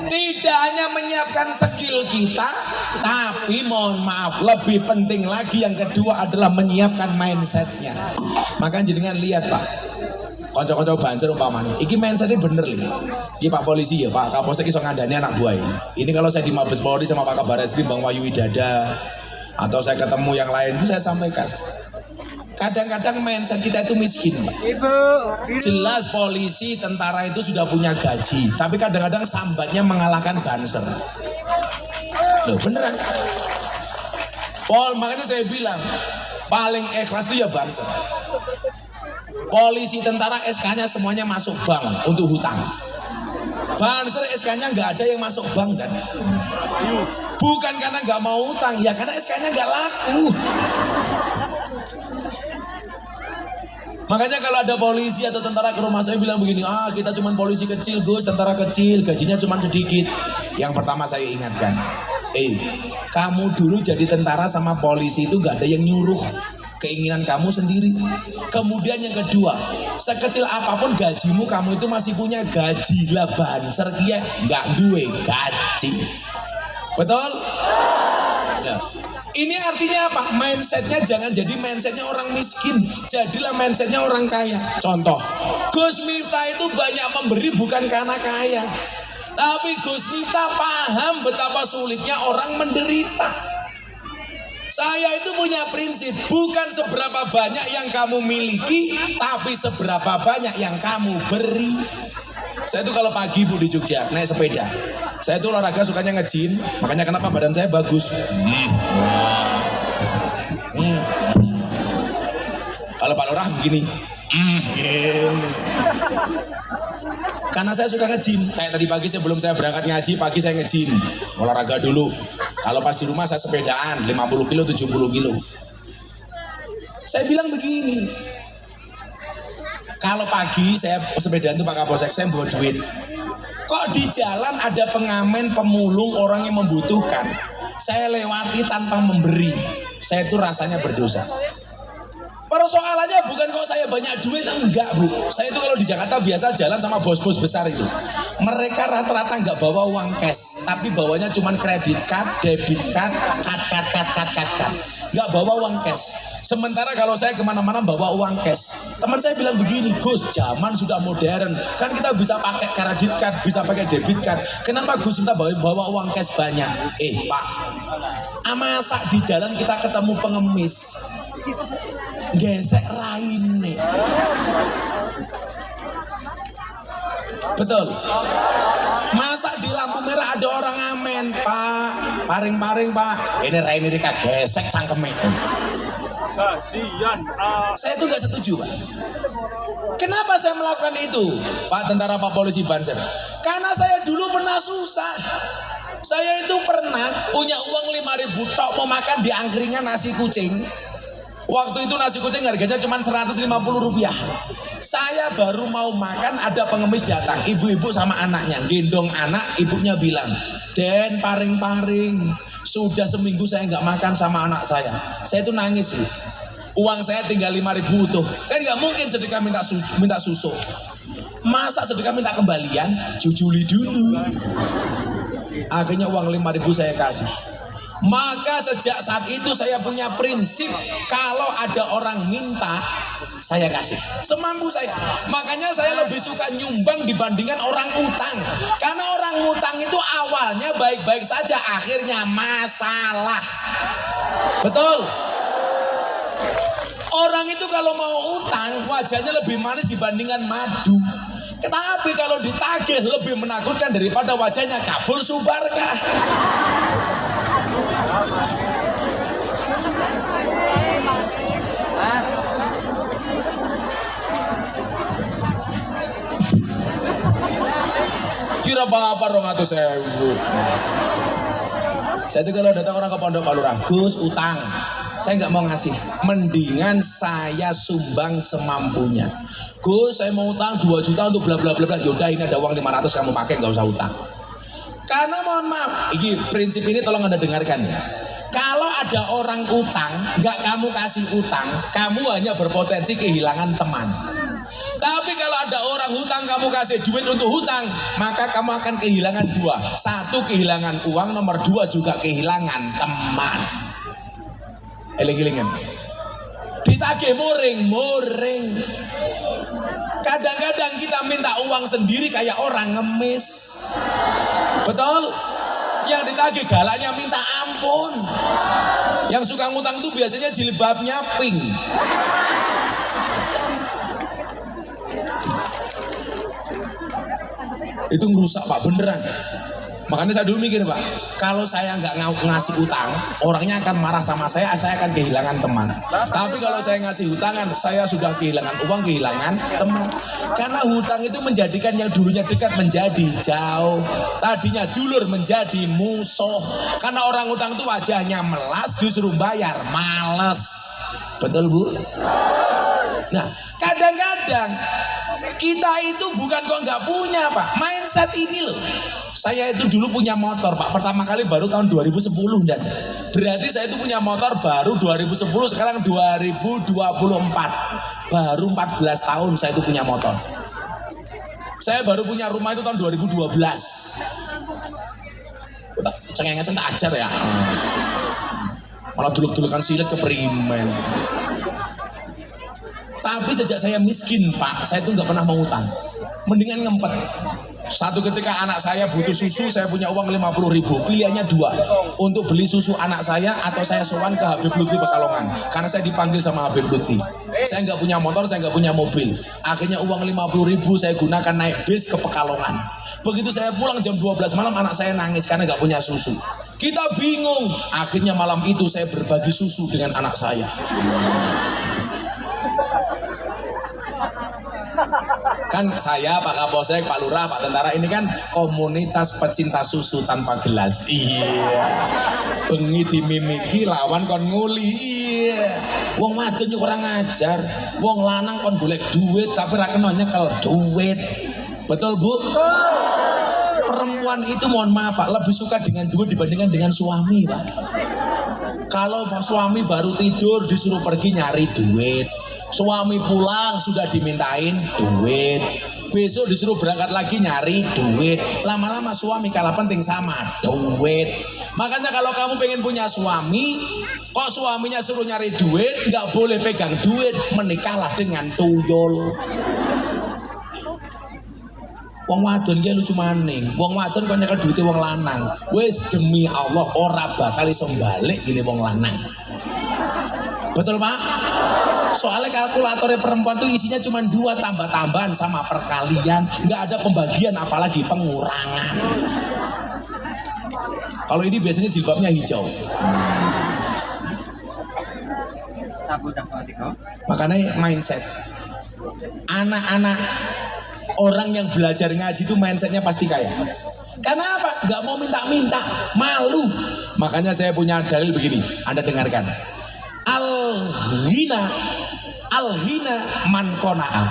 Tidak hanya menyiapkan skill kita, tapi mohon maaf, lebih penting lagi yang kedua adalah menyiapkan mindsetnya. Maka jenengan lihat Pak, konco-konco bancer umpamanya, iki mindsetnya bener nih. Iki Pak Polisi ya, Pak Kapolsek iso ngandani anak buah ini. Ini kalau saya di Mabes Polri sama Pak Kabar Eskrim Bang Wayu Widada, atau saya ketemu yang lain itu saya sampaikan. Kadang-kadang mindset kita itu miskin. Jelas polisi, tentara itu sudah punya gaji, tapi kadang-kadang sambatnya mengalahkan banser. Loh beneran. Makanya saya bilang paling ikhlas itu ya banser. Polisi, tentara SK-nya semuanya masuk bank untuk hutang. Banser SK-nya nggak ada yang masuk bank dan bukan karena nggak mau hutang, ya karena SK-nya nggak laku. Makanya kalau ada polisi atau tentara ke rumah saya bilang begini, kita cuma polisi kecil Gus, tentara kecil, gajinya cuma sedikit. Yang pertama saya ingatkan, kamu dulu jadi tentara sama polisi itu gak ada yang nyuruh, keinginan kamu sendiri. Kemudian yang kedua, sekecil apapun gajimu, kamu itu masih punya gaji lah, banser kia gak duwe gaji. Betul? Nah, ini artinya apa? Mindsetnya jangan jadi mindsetnya orang miskin, jadilah mindsetnya orang kaya. Contoh, Gus Miftah itu banyak memberi bukan karena kaya, tapi Gus Miftah paham betapa sulitnya orang menderita. Saya itu punya prinsip, bukan seberapa banyak yang kamu miliki, tapi seberapa banyak yang kamu beri. Saya itu kalau pagi Bu di Jogja naik sepeda, saya itu olahraga sukanya nge-gym, makanya kenapa badan saya bagus. Kalau Pak Lurah begini, gini. Karena saya suka nge-gym. Kayak tadi pagi sebelum saya berangkat ngaji, pagi saya nge-gym, olahraga dulu. Kalau pas di rumah saya sepedaan 50 kilo, 70 kilo. Saya bilang begini, kalau pagi saya sepedaan tuh Pak Kapolsek, saya bawa duit. Kok di jalan ada pengamen, pemulung, orang yang membutuhkan, saya lewati tanpa memberi, saya itu rasanya berdosa. Persoalannya bukan kok saya banyak duit, enggak Bu. Saya itu kalau di Jakarta biasa jalan sama bos-bos besar itu. Mereka rata-rata enggak bawa uang cash, tapi bawanya cuma kredit card, debit card, card. Enggak bawa uang cash. Sementara kalau saya kemana-mana bawa uang cash. Teman saya bilang begini, Gus, zaman sudah modern, kan kita bisa pakai kredit card, bisa pakai debit card. Kenapa Gus minta bawa uang cash banyak? Pak, masa di jalan kita ketemu pengemis, gesek raine. Betul. Masa di lampu merah ada orang ngamen, Pak, paring-paring Pak, ini raine dika gesek cangkeme. Kasihan. Saya itu gak setuju Pak. Kenapa saya melakukan itu Pak tentara, Pak polisi, banser? Karena saya dulu pernah susah. Saya itu pernah punya uang 5.000 tok mau makan di angkringan nasi kucing. Waktu itu nasi kucing harganya cuma 150 rupiah. Saya baru mau makan, ada pengemis datang, ibu-ibu sama anaknya, gendong anak, ibunya bilang, Den, paring-paring, sudah seminggu saya nggak makan sama anak saya. Saya itu nangis Bu. Uang saya tinggal 5.000 utuh. Kan nggak mungkin sedekah minta susu. Masa sedekah minta kembalian? Jujuli dulu. Akhirnya uang 5.000 saya kasih. Maka sejak saat itu saya punya prinsip, kalau ada orang minta, saya kasih semampu saya. Makanya saya lebih suka nyumbang dibandingkan orang utang. Karena orang utang itu awalnya baik-baik saja, akhirnya masalah. Betul? Orang itu kalau mau utang, wajahnya lebih manis dibandingkan madu. Tetapi kalau ditagih lebih menakutkan daripada wajahnya kabul subarkah. Kira apa 200.000. Saya itu kalau datang orang ke pondok Pak Lurah, Gus utang, saya nggak mau ngasih, mendingan saya sumbang semampunya. Gus saya mau utang 2 juta untuk bla bla bla bla. Yaudah ini ada uang 500 kamu pakai, nggak usah utang. Karena mohon maaf, ini prinsip ini tolong Anda dengarkan ya. Kalau ada orang utang, nggak kamu kasih utang, kamu hanya berpotensi kehilangan teman. Tapi kalau ada orang hutang, kamu kasih duit untuk hutang, maka kamu akan kehilangan 2. 1 kehilangan uang, nomor 2 juga kehilangan teman. Eling-elingan. Ditagih muring. Kadang-kadang kita minta uang sendiri kayak orang ngemis. Betul? Yang ditagih galaknya minta ampun. Yang suka ngutang itu biasanya jilbabnya pink. Itu ngerusak Pak, beneran. Makanya saya dulu mikir Pak, kalau saya nggak ngasih utang, orangnya akan marah sama saya akan kehilangan teman. Tapi kalau saya ngasih hutangan, saya sudah kehilangan uang, kehilangan teman. Karena hutang itu menjadikan yang dulunya dekat menjadi jauh. Tadinya dulur menjadi musuh. Karena orang hutang itu wajahnya melas, disuruh bayar, males. Betul Bu? Nah, kadang-kadang kita itu bukan kok nggak punya Pak, mindset ini loh. Saya itu dulu punya motor Pak, pertama kali baru tahun 2010 dan berarti saya itu punya motor baru 2010, sekarang 2024, baru 14 tahun saya itu punya motor. Saya baru punya rumah itu tahun 2012. Cengengesan tak ajar ya, malah duluk-dulukan silet ke perimen. Tapi sejak saya miskin Pak, saya itu nggak pernah mau utang. Mendingan ngempet. Satu ketika anak saya butuh susu, saya punya uang 50.000. Pilihannya dua, untuk beli susu anak saya atau saya sowan ke Habib Lutfi Pekalongan. Karena saya dipanggil sama Habib Lutfi. Saya nggak punya motor, saya nggak punya mobil. Akhirnya uang 50.000 saya gunakan naik bis ke Pekalongan. Begitu saya pulang jam 12 malam, anak saya nangis karena nggak punya susu. Kita bingung. Akhirnya malam itu saya berbagi susu dengan anak saya. Kan saya, Pak Kapolsek, Pak Lurah, Pak Tentara ini kan komunitas pecinta susu tanpa gelas. Iya. Bengi dimimiki lawan kon nguli. Iya. Wong wadon yo kurang ajar. Wong lanang kon golek duit tapi ra kena nyekel duit. Betul, Bu? Perempuan itu mohon maaf Pak, lebih suka dengan duit dibandingkan dengan suami, Pak. Kalau suami baru tidur disuruh pergi nyari duit. Suami pulang sudah dimintain duit. Besok disuruh berangkat lagi nyari duit. Lama-lama suami kalah penting sama duit. Makanya kalau kamu pengen punya suami, kok suaminya suruh nyari duit, nggak boleh pegang duit, menikahlah dengan tuyul. Wong wadon ki lucu maning. Wong wadon kok nyekel duite wong lanang. Wis demi Allah ora bakal iso balik gini wong lanang. Betul Pak? Soalnya kalkulatornya perempuan tuh isinya cuma 2, tambah-tambahan sama perkalian, nggak ada pembagian apalagi pengurangan. Kalau ini biasanya jilbabnya hijau. Makanya mindset anak-anak orang yang belajar ngaji itu mindsetnya pasti kaya. Karena apa? Nggak mau minta-minta, malu. Makanya saya punya dalil begini, Anda dengarkan. Al-ghina man qana'a.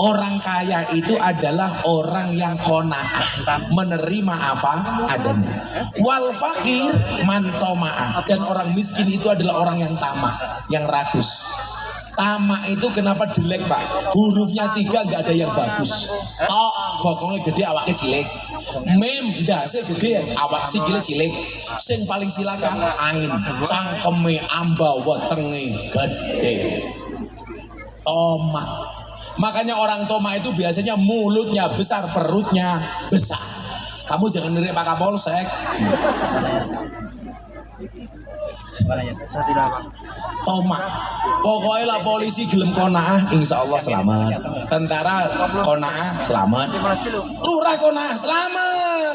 Orang kaya itu adalah orang yang qana'a, menerima apa adanya. Wal fakir man tama'a. Dan orang miskin itu adalah orang yang tamak, yang rakus. Tamak itu kenapa jelek Pak? Hurufnya 3 gak ada yang bagus. Tok bokongnya gede awaknya cilik. Mem dase gede awak sikile cilik. Sing paling cilaka ain cangkeme amba wetenge gede. Tomak. Makanya orang tomak itu biasanya mulutnya besar, perutnya besar. Kamu jangan niru Pak Kapolsek. Tomak. Pokoknya lah polisi gelem kona'ah insya Allah selamat. Tentara kona'ah selamat. Lurah kona'ah selamat.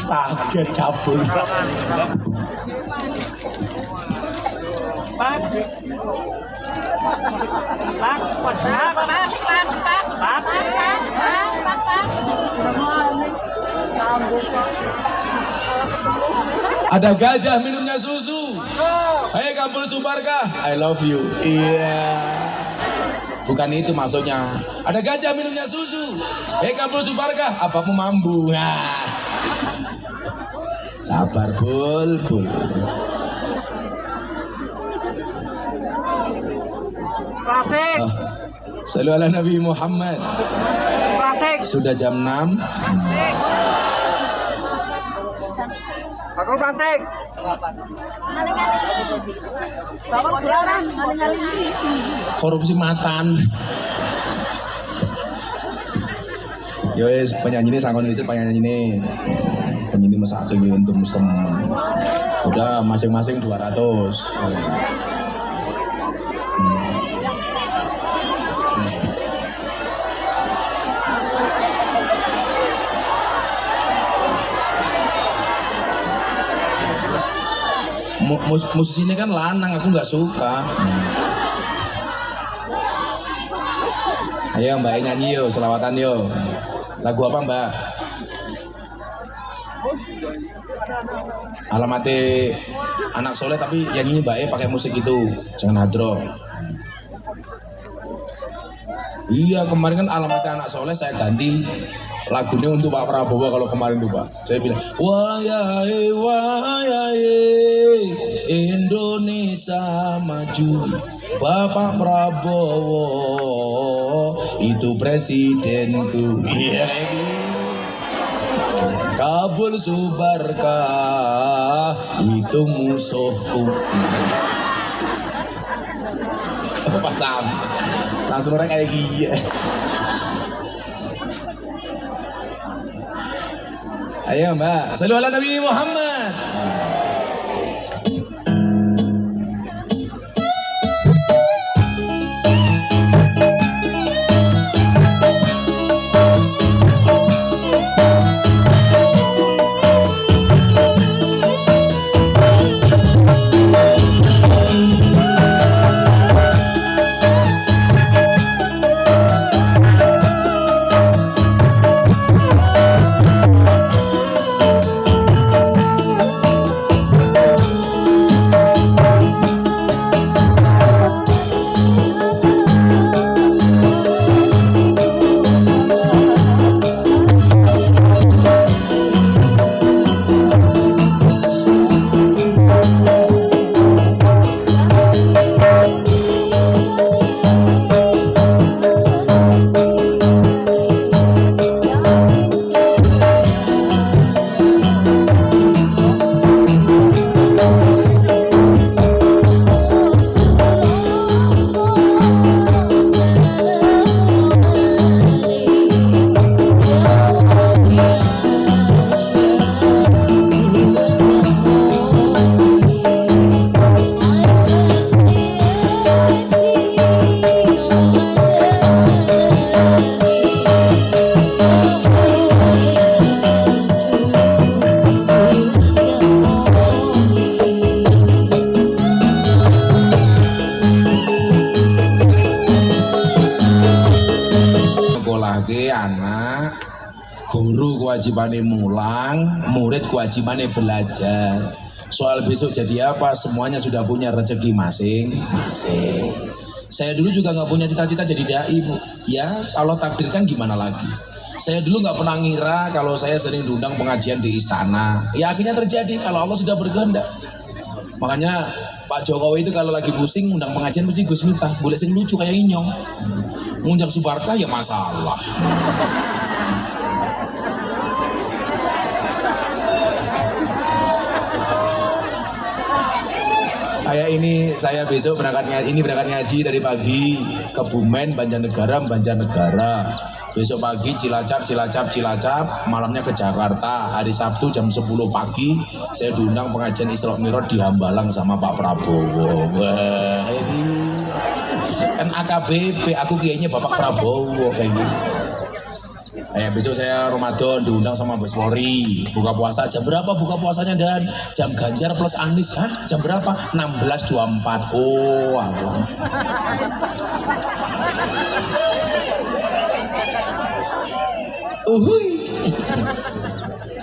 Kaget cabul. Ada gajah minumnya susu. Hei Kapul Subarkah, I love you. Iya. Bukan itu maksudnya. Ada gajah minumnya susu. Hei Kapul Subarkah, apamu mambu. Nah. Sabar bul. Plastik. Salu ala Nabi Muhammad. Plastik. Sudah jam 6. Bakul plastik. Korupsi matan. Yo penyanyi ini sangon ini penyanyi ini. Penyanyi masak untuk teman. Udah masing-masing 200. Musisi ini kan lanang, aku nggak suka. Ayo Mbak nyanyi yo, selawatan yo. Lagu apa Mbak? Alamatnya anak soleh tapi yang ini Mbak pakai musik itu, jangan hadro. Iya kemarin kan alamatnya anak soleh saya ganti lagunya untuk Pak Prabowo kalau kemarin tuh Pak. Saya bilang wayai Indonesia maju, Bapak Prabowo itu presidenku. Iya. Kabul Subarka itu musuhku. Apa sama? Langsung orang kayak gini. Ayo Mbak, sallu ala Nabi Muhammad. Anak guru kewajibannya mulang, murid kewajibannya belajar. Soal besok jadi apa, semuanya sudah punya rezeki masing-masing. Saya dulu juga nggak punya cita-cita jadi dai Bu. Ya kalau takdirkan gimana lagi. Saya dulu nggak pernah ngira kalau saya sering diundang pengajian di istana. Ya akhirnya terjadi kalau Allah sudah berkehendak. Makanya Pak Jokowi itu kalau lagi pusing undang pengajian mesti Gus Miftah, boleh sing lucu kayak Inyong. Ngundang Subarkah ya masalah. Kayak ini saya besok berangkat ngaji dari pagi ke Bumen, Banjarnegara. Besok pagi Cilacap, malamnya ke Jakarta. Hari Sabtu jam 10 pagi saya diundang pengajian Isra Mi'raj di Hambalang sama Pak Prabowo. Wah, ini kan AKBP, aku kayaknya Bapak Prabowo kayak gitu. Besok saya Ramadan diundang sama Bos Polri. Buka puasa jam berapa buka puasanya Dan? Jam Ganjar plus Anies. Hah? Jam berapa? 16.24. Oh, Allah.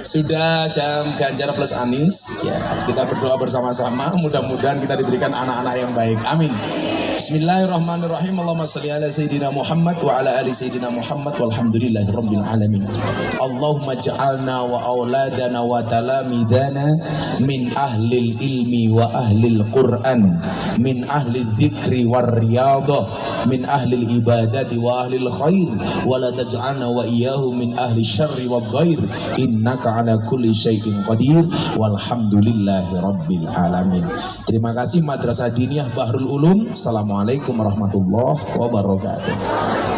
Sudah jam Ganjar plus Anies ya, kita berdoa bersama-sama, mudah-mudahan kita diberikan anak-anak yang baik, amin. Bismillahirrahmanirrahim. Allahumma salli ala Sayyidina Muhammad wa ala ali Sayyidina Muhammad walhamdulillahi rabbil alamin. Allahumma ja'alna wa auladana wa talamidana min ahlil ilmi wa ahlil Qur'an, min ahlil dzikri war riyadah, min ahlil ibadati wa ahlil khair, wa la taj'alna wa iyyahu min ahli syarri wad dhair, innaka ala kulli syai'in qadir, walhamdulillahi rabbil alamin. Terima kasih Madrasah Diniyah Bahrul Ulum. Assalamualaikum warahmatullahi wabarakatuh.